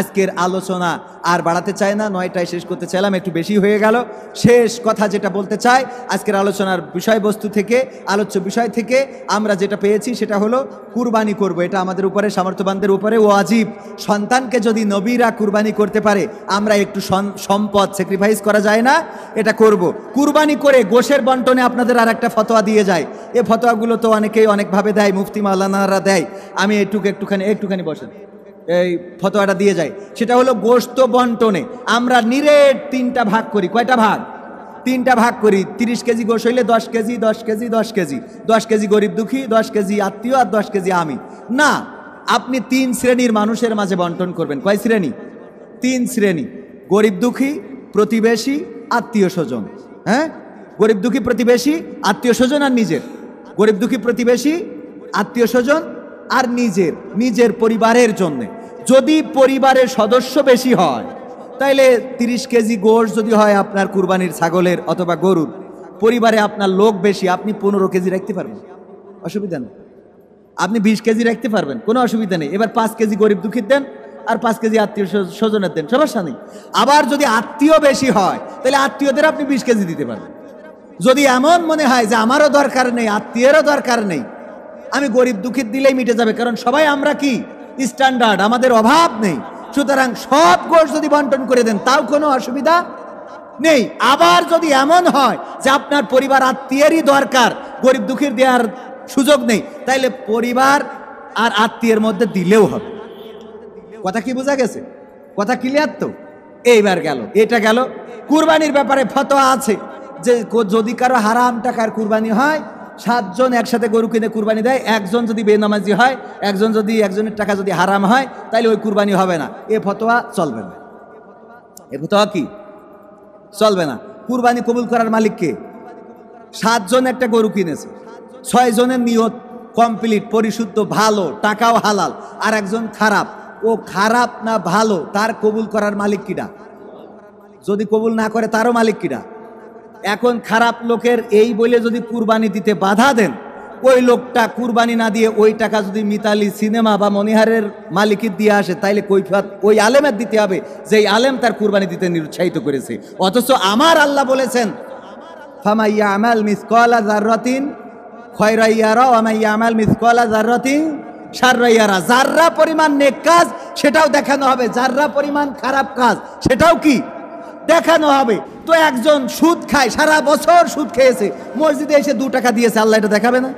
আজকের আলোচনা আর বাড়াতে চাই না, 9টায় শেষ করতে চাইলাম, একটু বেশি হয়ে গেল। শেষ কথা যেটা বলতে চাই, আজকের আলোচনার বিষয়বস্তু থেকে, আলোচ্য বিষয় থেকে আমরা যেটা পেয়েছি সেটা হলো কুরবানি করব। এটা আমাদের উপরে, সামর্থ্যবানদের উপরে ওয়াজিব। সন্তানকে যদি নবীরা কুরবানি করতে পারে, আমরা একটু সম্পদ স্যাক্রিফাইস করা যায় না? এটা করব। কুরবানি করে গোশের বন্টনে আপনাদের আর একটা ফতোয়া দিয়ে যায়। এই ফতোয়াগুলো তো অনেকেই অনেকভাবে দেয়, মুফতি মাওলানারা দেয়। আমি একটুখানি বসেন, এই ফতোয়াটা দিয়ে যায়। সেটা হলো গোশত বন্টনে আমরা নিরেট 3টা ভাগ করি। কয়টা ভাগ? 3টা ভাগ করি। 30 কেজি গোশ হইলে 10 কেজি 10 কেজি 10 কেজি, 10 কেজি গরিব দুঃখী, 10 কেজি আত্মীয়, আর 10 কেজি আমি। না, আপনি 3 শ্রেণীর মানুষের মাঝে বন্টন করবেন। কয় শ্রেণী? 3 শ্রেণী: গরিব দুঃখী, প্রতিবেশী, আত্মীয় স্বজন। হ্যাঁ, গরিব দুঃখী, প্রতিবেশী, আত্মীয় স্বজন আর নিজের। গরিব দুঃখী, প্রতিবেশী, আত্মীয় স্বজন আর নিজের পরিবারের জন্য। যদি পরিবারের সদস্য বেশি হয়, তাইলে 30 কেজি গোশ যদি হয় আপনার কুরবানির ছাগলের অথবা গরুর, পরিবারে আপনার লোক বেশি, আপনি 15 কেজি রাখতে পারবেন, অসুবিধা নেই। আপনি 20 কেজি রাখতে পারবেন, কোনো অসুবিধা নেই। এবার 5 কেজি গরিব দুঃখীর দেন আর 5 কেজি আত্মীয় স্বজনের দেন, সমস্যা নেই। আবার যদি আত্মীয় বেশি হয়, তাহলে আত্মীয়দের আপনি 20 কেজি দিতে পারবেন। যদি এমন মনে হয় যে আমারও দরকার নেই, আত্মীয়েরও দরকার নেই, আমি গরিব দুঃখীর দিলেই মিটে যাবে, কারণ সবাই আমরা কি স্ট্যান্ডার্ড, আমাদের অভাব নেই। সুতরাং সব গোশ যদি বন্টন করে দেন, তাও কোনো অসুবিধা নেই। আবার যদি এমন হয় যে আপনার পরিবার আত্মীয়েরই দরকার, গরিব দুঃখীর দেওয়ার সুযোগ নেই, তাইলে পরিবার আর আত্মীয়ের মধ্যে দিলেও হবে। কথা কি বোঝা গেছে? কথা ক্লিয়ার তো? এইবার গেল, এটা গেল। কুরবানির ব্যাপারে ফতোয়া আছে যে যদি কারো হারাম টাকার কুরবানি হয়, 7 জন একসাথে গরু কিনে কুরবানি দেয়, একজন যদি বেনামাজি হয়, একজনের টাকা যদি হারাম হয়, তাহলে ওই কুরবানি হবে না। এ ফতোয়া চলবে না। এ ফতোয়া কি চলবে না? কুরবানি কবুল করার মালিক কে? 7 জন একটা গরু কিনেছে, 6 জনের নিয়ত কমপ্লিট, পরিশুদ্ধ, ভালো, টাকাও হালাল, আর একজন খারাপ। ও খারাপ না ভালো, তার কবুল করার মালিক কিডা? যদি কবুল না করে তারও মালিক কিডা? এখন খারাপ লোকের এই বলে যদি কুরবানি দিতে বাধা দেন, ওই লোকটা কুরবানি না দিয়ে ওই টাকা যদি মিতালি সিনেমা বা মনিহারের মালিকের দিয়ে আসে, তাইলে কৈফিয়ত ওই আলেমের দিতে হবে, যেই আলেম তার কুরবানি দিতে নিরুৎসাহিত করেছে। অথচ আমার আল্লাহ বলেছেন, ফামাইয়া আমাল মিসকালা যাররাতিন খায়রান ইয়ারা ওয়া মাইয়া আমাল মিসকালা যাররাতিন শাররান ইয়ারা। যাররা পরিমাণ নেক কাজ সেটাও দেখানো হবে, যাররা পরিমাণ খারাপ কাজ সেটাও কি দেখানো হবে। তো একজন সুদ খায়, সারা বছর সুদ খেয়েছে, মসজিদে এসে 2 টাকা দিয়েছে, আল্লাহ এটা দেখাবে না?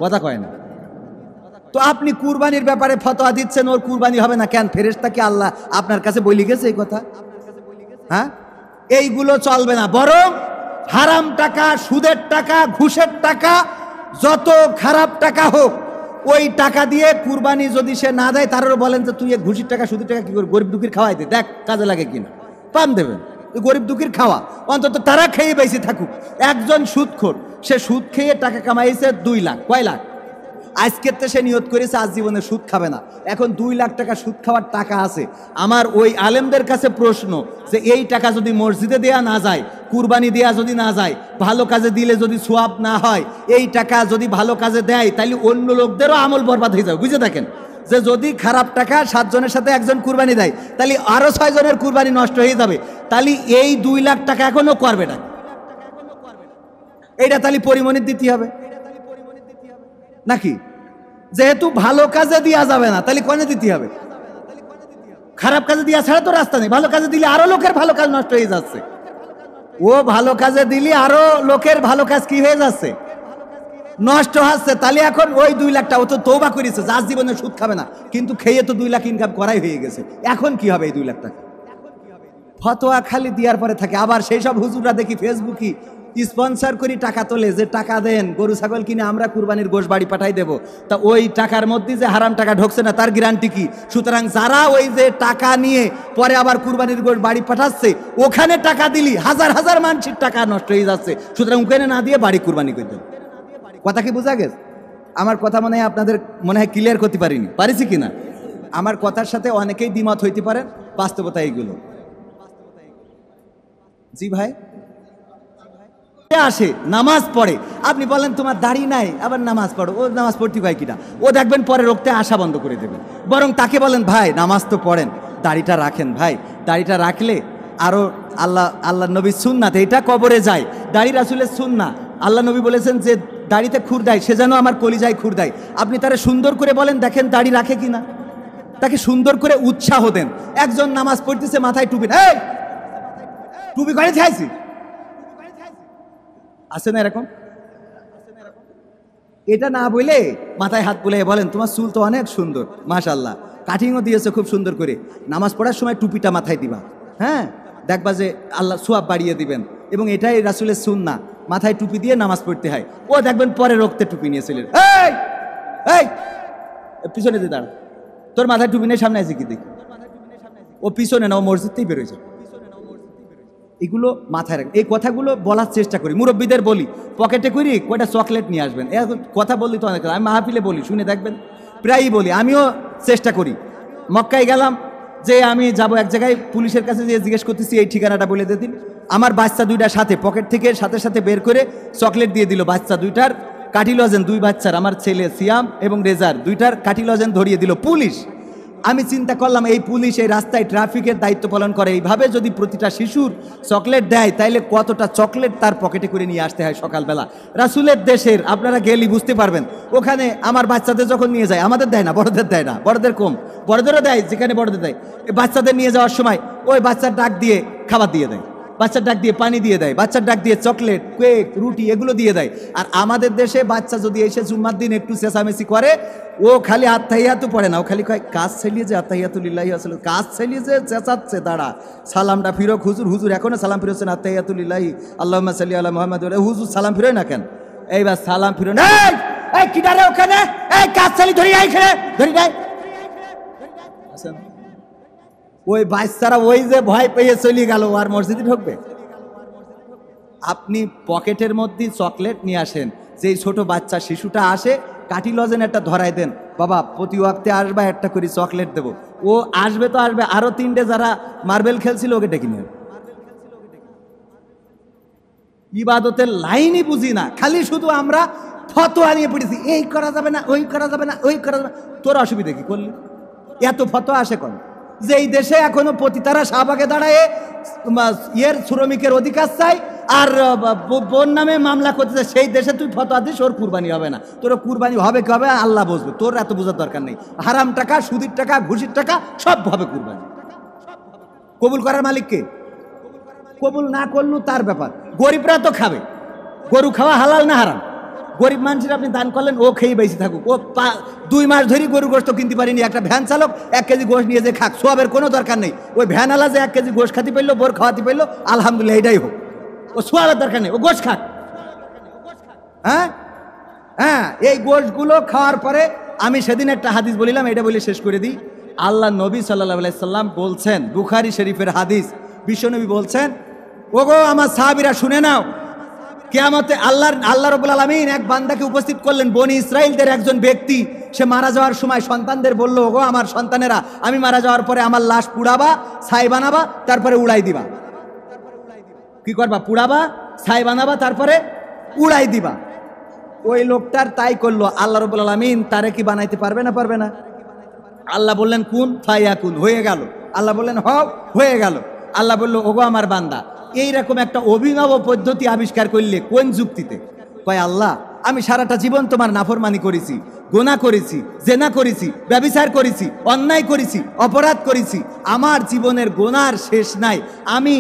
কথা কয় না। তো আপনি কুরবানির ব্যাপারে ফতোয়া দিচ্ছেন, ওর কুরবানি হবে না কেন? ফেরেশতা কি আল্লাহ আপনার কাছে বলি গেছে এই কথা? হ্যাঁ, এইগুলো চলবে না। বরং হারাম টাকা, সুদের টাকা, ঘুষের টাকা, যত খারাপ টাকা হোক, ওই টাকা দিয়ে কুরবানি যদি সে না দেয়, তারও বলেন যে তুই ঘুষির টাকা, সুদের টাকা কি করে গরিব দুঃখীর খাওয়াই দে, দেখ কাজে লাগে কিনা, পান দেবেন। গরিব দুঃখীর খাওয়া, অন্তত তারা খেয়ে বেঁচে থাকুক। একজন সুদখোর, সে সুদ খেয়ে টাকা কামাইছে 2 লাখ, কয় লাখ? আজকের তো সে নিয়ত করেছে আজ জীবনে সুদ খাবে না, এখন 2 লাখ টাকা সুদ খাওয়ার টাকা আছে। আমার ওই আলেমদের কাছে প্রশ্ন যে এই টাকা যদি মসজিদে দেয়া না যায়, কুরবানি দেয়া যদি না যায়, ভালো কাজে দিলে যদি সোয়াব না হয়, এই টাকা যদি ভালো কাজে দেয়, তাহলে অন্য লোকদেরও আমল বরবাদ হয়ে যাবে। বুঝে দেখেন যে যদি খারাপ টাকা 7 জনের সাথে একজন কুরবানি দেয়, তাহলে আরো 6 জনের কুরবানি নষ্ট হয়ে যাবে। তাহলে এই 2 লাখ টাকা এখনো করবে না, এইটা তাহলে পরিমণিত দিতে হবে নাকি? যেহেতু ভালো কাজে দেওয়া যাবে না, তাহলে কোনে দিতে হবে? খারাপ কাজে দেওয়া ছাড়া তো রাস্তা নেই। ভালো কাজে দিলে আরো লোকের ভালো কাজ নষ্ট হয়ে যাচ্ছে, ও ভালো কাজে দিলে আরো লোকের ভালো কাজ কি হয়ে যাচ্ছে, নষ্ট হচ্ছে। তাহলে এখন ওই 2 লাখ টাকা, ও তো তওবা করেছে যার জীবনে সুদ খাবে না, কিন্তু খেয়ে তো 2 লাখ ইনকাম করাই হয়ে গেছে। এখন কি হবে এই 2 লাখ টাকা? ফতোয়া খালি দেওয়ার পরে থাকে। আবার সেই সব হুজুররা দেখি ফেসবুকে স্পন্সর করি টাকা তোলে, যে টাকা দেন গরু ছাগল কিনে আমরা কুরবানির গোশ বাড়ি পাঠাই দেব। তা ওই টাকার মধ্যে যে হারাম টাকা ঢুকছে না, তার গ্যারান্টি কি? সুতরাং যারা ওই যে টাকা নিয়ে পরে আবার কুরবানির গোশ বাড়ি পাঠাচ্ছে, ওখানে টাকা দিলি হাজার হাজার মানুষের টাকা নষ্ট হয়ে যাচ্ছে। সুতরাং ওখানে না দিয়ে বাড়ি কুরবানি করে দেন। কথা কি বোঝা গেছে? আমার কথা মনে হয় আপনাদের মনে হয় ক্লিয়ার করতে পারিনি, পারিছি কিনা? আমার কথার সাথে অনেকেই দ্বিমত হইতে পারেন, বাস্তবতা এইগুলো। জি ভাই, আসে নামাজ পড়ে, আপনি বলেন তোমার দাড়ি নাই, আবার নামাজ পড়ো, ও নামাজ পড়তে পায় কিনা, ও দেখবেন পরে রক্তে আসা বন্ধ করে দেবে। বরং তাকে বলেন ভাই নামাজ তো পড়েন, দাড়িটা রাখেন ভাই, দাড়িটা রাখলে আরো আল্লাহ নবীর সুন্নাত, এটা কবরে যায়। দাড়ি রাসূলের সুন্নাহ, আল্লাহ নবী বলেছেন যে দাড়িতে খুর দেয়, সে যেন আমার কলিজায় খুর দেয়। আপনি তারা সুন্দর করে বলেন দেখেন দাড়ি রাখে কিনা, তাকে সুন্দর করে উৎসাহ দেন। একজন নামাজ পড়তেছে মাথায় টুপি, এই টুপি করে চাইছি, আছে না এরকম? এটা না বলে মাথায় হাত বুলিয়ে বলেন তোমার চুল তো অনেক সুন্দর, মাশাআল্লাহ, কাটিংও দিয়েছে খুব সুন্দর করে, নামাজ পড়ার সময় টুপিটা মাথায় দিবা, হ্যাঁ দেখবা যে আল্লাহ সোয়াব বাড়িয়ে দিবেন। এবং এটাই রাসূলের সুন্নাহ, মাথায় টুপি দিয়ে নামাজ পড়তে হয়। ও দেখবেন পরে রক্তে টুপি নিয়েছিলেন, এই এই পিছনে দিয়ে দাঁড়া, তোর মাথায় টুপি নেই, সামনে আছে কি দেখি? ও পিছনে না, ও মসজিদতেই বেরোয় যায়। এগুলো মাথায় রাখবেন, এই কথাগুলো বলার চেষ্টা করি, মুরব্বীদের বলি, পকেটে করি কয়টা চকলেট নিয়ে আসবেন। এখন কথা বললি তো অনেক, আমি মাহফিলে বলি, শুনে দেখবেন, প্রায়ই বলি, আমিও চেষ্টা করি। মক্কায় গেলাম, যে আমি যাব এক জায়গায়, পুলিশের কাছে যে জিজ্ঞেস করতেছি এই ঠিকানাটা বলে দিয়ে দিন। আমার বাচ্চা 2টার সাথে পকেট থেকে সাথে সাথে বের করে চকলেট দিয়ে দিল, বাচ্চা 2টার কাঠি লজেন, 2 বাচ্চার, আমার ছেলে সিয়াম এবং রেজার 2টার কাঠি লজেন ধরিয়ে দিল পুলিশ। আমি চিন্তা করলাম এই পুলিশ এই রাস্তায় ট্রাফিকের দায়িত্ব পালন করে, এইভাবে যদি প্রতিটা শিশুর চকলেট দেয়, তাইলে কতটা চকলেট তার পকেটে করে নিয়ে আসতে হয় সকালবেলা। রাসূলের দেশের আপনারা গেলি বুঝতে পারবেন, ওখানে আমার বাচ্চাদের যখন নিয়ে যায়, আমাদের দেয় না, বড়দের দেয় না, বড়দের কম, বড়দেরও দেয় যেখানে বড়দের দেয়। বাচ্চাদের নিয়ে যাওয়ার সময় ওই বাচ্চার ডাক দিয়ে খাবার দিয়ে দেয়, বাচ্চার ডাক দিয়ে পানি দিয়ে দেয়, বাচ্চার ডাক দিয়ে চকলেট, কেক, রুটি এগুলো দিয়ে দেয়। আর আমাদের দেশে বাচ্চা যদি এসে জুম্মার দিন একটু চেঁচামেচি করে, ও খালি আত্তাহিয়াতু পড়ে না, ও খালি কয় কাজ ছেলিয়ে যে আত্তাহিয়াতু লিল্লাহি ওয়া সাল্লাম, কাজ ছেলিয়ে যে চেঁচাচ্ছে, দাঁড়া সালামটা ফিরোক হুজুর, হুজুর এখনো সালাম ফিরোচ্ছেন আত্তাহিয়াতু লিল্লাহি আল্লাহুম্মা সাল্লি আলা মুহাম্মাদ, হুজুর সালাম ফিরোয় না কেন? এইবার সালাম ফিরো না, এই কিনারে ওখানে, এই কাজ ছেলি ধরি, এইখানে ধরি নাই। ওই বাচ্চারা ওই যে ভয় পেয়ে চলে গেল, আর মসজিদে ঢুকবে? আপনি পকেটের মধ্যে চকলেট নিয়ে আসেন, যেই ছোট বাচ্চা শিশুটা আসে, কাঠি লজেন একটা ধরাই দেন, বাবা প্রতি ওয়াক্তে আসবা একটা করে চকলেট দেবো। ও আসবে তো আসবে, আরো 3টে যারা মার্বেল খেলছিল ওকে ডেকে নিয়ে। ইবাদতের লাইনই বুঝি না, খালি শুধু আমরা ফতোয়া নিয়ে পড়েছি, এই করা যাবে না, ওই করা যাবে না, ওই করা যাবে না। তোর অসুবিধা কি করলি? এত ফতোয়া আসে কোন? যে এই দেশে এখনো পতিতারা শাহবাগে দাঁড়ায় শ্রমিকের অধিকার চাই, আর বোন নামে মামলা করতেছে, সেই দেশে তুই ফতোয়া দিস ওর কুরবানি হবে না। তোর কুরবানি হবে কি হবে আল্লাহ বুঝবে, তোর এত বোঝার দরকার নেই। হারাম টাকা, সুদের টাকা, ঘুষির টাকা সব হবে কুরবানি। কবুল করার মালিক কে? কবুল না করলেও তার ব্যাপার। গরিবরা তো খাবে, গরু খাওয়া হালাল না হারাম? গরিব মানুষের আপনি দান করলেন, ও খেয়ে বেশি থাকুক। ও 2 মাস ধরে গরু গোশত কিনতে পারিনি, একটা ভ্যান চালক 1 কেজি গোশত নিয়ে যে খাক, সোয়াবের কোনো দরকার নেই। ওই ভ্যানওয়ালা যে 1 কেজি গোশত খাতে পারলো, বোর খাওয়াতে পারলো, আলহামদুলিল্লাহ, এটাই হোক। ও সোয়াবের দরকার নেই, ও গোশত খাক। হ্যাঁ হ্যাঁ, এই গোশতগুলো খাওয়ার পরে আমি সেদিন একটা হাদিস বলিলাম, এটা বলে শেষ করে দিই। আল্লাহ নবী সাল্লাল্লাহু আলাইহি সাল্লাম বলছেন, বুখারী শরীফের হাদিস, বিশ্বনবী বলছেন, ওগো আমার সাহাবীরা শুনে নাও, কিয়ামতে আল্লাহ রাব্বুল আলামিন এক বান্দাকে উপস্থিত করলেন, বনি ইসরাইলদের একজন ব্যক্তি। সে মারা যাওয়ার সময় সন্তানদের বলল, ওগো আমার সন্তানেরা, আমি মারা যাওয়ার পরে আমার লাশ পুড়াবা, ছাই বানাবা, তারপরে উড়াই দিবা। কি করবা? পুড়াবা, ছাই বানাবা, তারপরে উড়াই দিবা। ওই লোকটার তাই করলো। আল্লাহ রাব্বুল আলামিন তারে কি বানাইতে পারবে না? পারবে না? আল্লাহ বললেন কুন ফায়াকুন, হয়ে গেল। আল্লাহ বললেন হও, হয়ে গেল। আল্লাহ বলল, ওগো আমার বান্দা, এইরকম একটা অভিনব পদ্ধতি আবিষ্কার করলে কোন যুক্তিতে? কয় আল্লাহ, আমি সারাটা জীবন তোমার নাফরমানি করেছি, গুনাহ করেছি, জেনা করেছি, ব্যভিচার করেছি, অন্যায় করেছি, অপরাধ করেছি, আমার জীবনের গুনার শেষ নাই। আমি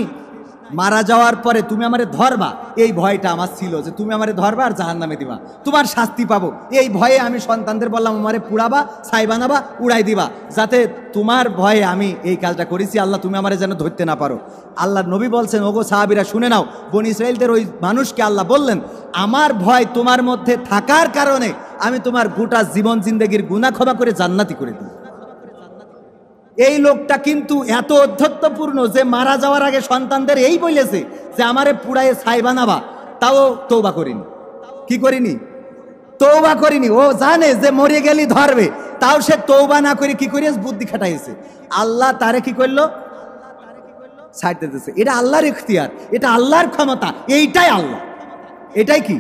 মারা যাওয়ার পরে তুমি আমারে ধরবা, এই ভয়টা আমার ছিল যে তুমি আমারে ধরবা আর জাহান্নামে দিবা, তোমার শাস্তি পাবো। এই ভয়ে আমি সন্তানদের বললাম, আমারে পুড়াবা, ছাই বানাবা, উড়াই দিবা, যাতে তোমার ভয়ে আমি এই কাজটা করেছি। আল্লাহ, তুমি আমারে যেন ধরতে না পারো। আল্লাহ নবী বলছেন, ওগো সাহাবীরা শুনে নাও, বনি ইসরাইলদের ওই মানুষকে আল্লাহ বললেন, আমার ভয় তোমার মধ্যে থাকার কারণে আমি তোমার গোটা জীবন জিন্দেগির গুনাহ ক্ষমা করে জান্নাতি করে দিই। এই লোকটা কিন্তু এত অধ্যত্বপূর্ণ যে মারা যাওয়ার আগে সন্তানদের এই বলেছে যে আমারে পুড়ায়ে ছাই বানাবা, তাও তওবা করিনি। কি করিনি? তওবা করিনি। ও জানে যে মরে গেলি ধরবে, তাও সে তওবা না করে কি করিস? বুদ্ধি খাটাইছে। আল্লাহ তারে কি করলো? ছাড়তে দিতেছে। এটা আল্লাহর ইখতিয়ার, এটা আল্লাহর ক্ষমতা। এইটাই আল্লাহ। এটাই কি?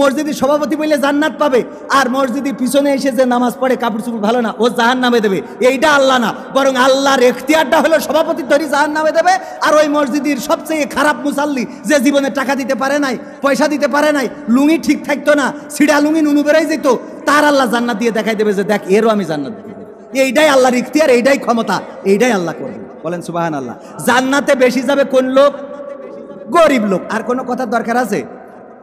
মসজিদের সভাপতি বললে জান্নাত পাবে, আর মসজিদের পিছনে এসে যে নামাজ পড়ে, কাপড় চোপড় ভালো না, ও জাহান্নামে দেবে। এইটা আল্লাহ না, বরং আল্লাহর এখতিয়ারটা হলো সভাপতির ধরি জাহান্নামে দেবে। আর ওই মসজিদের সবচেয়ে খারাপ মুসাল্লি, যে জীবনে টাকা দিতে পারে নাই, পয়সা দিতে পারে নাই, লুঙ্গি ঠিক থাকতো না, ছিড়া লুঙ্গি নুনু বেরোয় যেত, তার আল্লাহ জান্নাত দিয়ে দেখাই দেবে যে দেখ, এরও আমি জান্নাত দিতে পারি। এইটাই আল্লাহর ইখতিয়ার, এইটাই ক্ষমতা, এইটাই আল্লাহ করবে। বলেন সুবহানাল্লাহ। জান্নাতে বেশি যাবে কোন লোক? গরিব লোক। আর কোনো কথার দরকার আছে?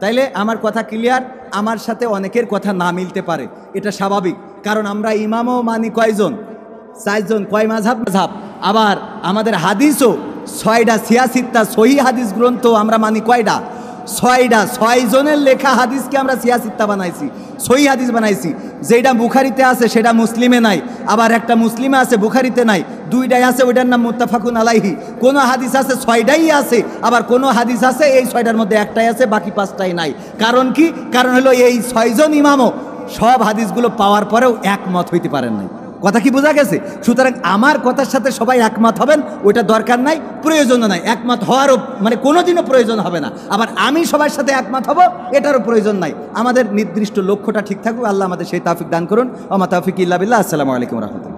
তাইলে আমার কথা ক্লিয়ার। আমার সাথে অনেকের কথা না মিলতে পারে, এটা স্বাভাবিক, কারণ আমরা ইমামও মানি কয়জন? 4 জন। কয় মাযহাব? মাযহাব। আবার আমাদের হাদিসও 6টা, 86টা সহিহ হাদিস গ্রন্থ আমরা মানি কয়টা? 6টা। 6 জনের লেখা হাদিসকে আমরা 86টা বানাইছি, সহিহ হাদিস বানাইছি। যেটা বুখারীতে আছে সেটা মুসলিমে নাই, আবার একটা মুসলিমে আছে, বুখারীতে নাই। 2টাই আছে, ওইটার নাম মুত্তাফাকুন আলাইহি। কোনো হাদিস আছে 6টাই আছে, আবার কোনো হাদিস আছে এই 6টার মধ্যে একটাই আছে, বাকি 5টাই নাই। কারণ কি? কারণ হলো এই 6 জন ইমামও সব হাদিসগুলো পাওয়ার পরেও একমত হইতে পারেন নাই। কথা কি বোঝা গেছে? সুতরাং আমার কথার সাথে সবাই একমত হবেন ওইটা দরকার নাই, প্রয়োজনও নাই। একমত হওয়ারও মানে কোনোদিনও প্রয়োজন হবে না। আবার আমি সবার সাথে একমত হব, এটারও প্রয়োজন নাই। আমাদের নির্দিষ্ট লক্ষ্যটা ঠিক থাকুক। আল্লাহ আমাদের সেই তৌফিক দান করুন। ওয়া মা তাওফিক ইল্লা বিল্লাহ। আসসালামু আলাইকুম ওয়া রাহমাতুল্লাহ।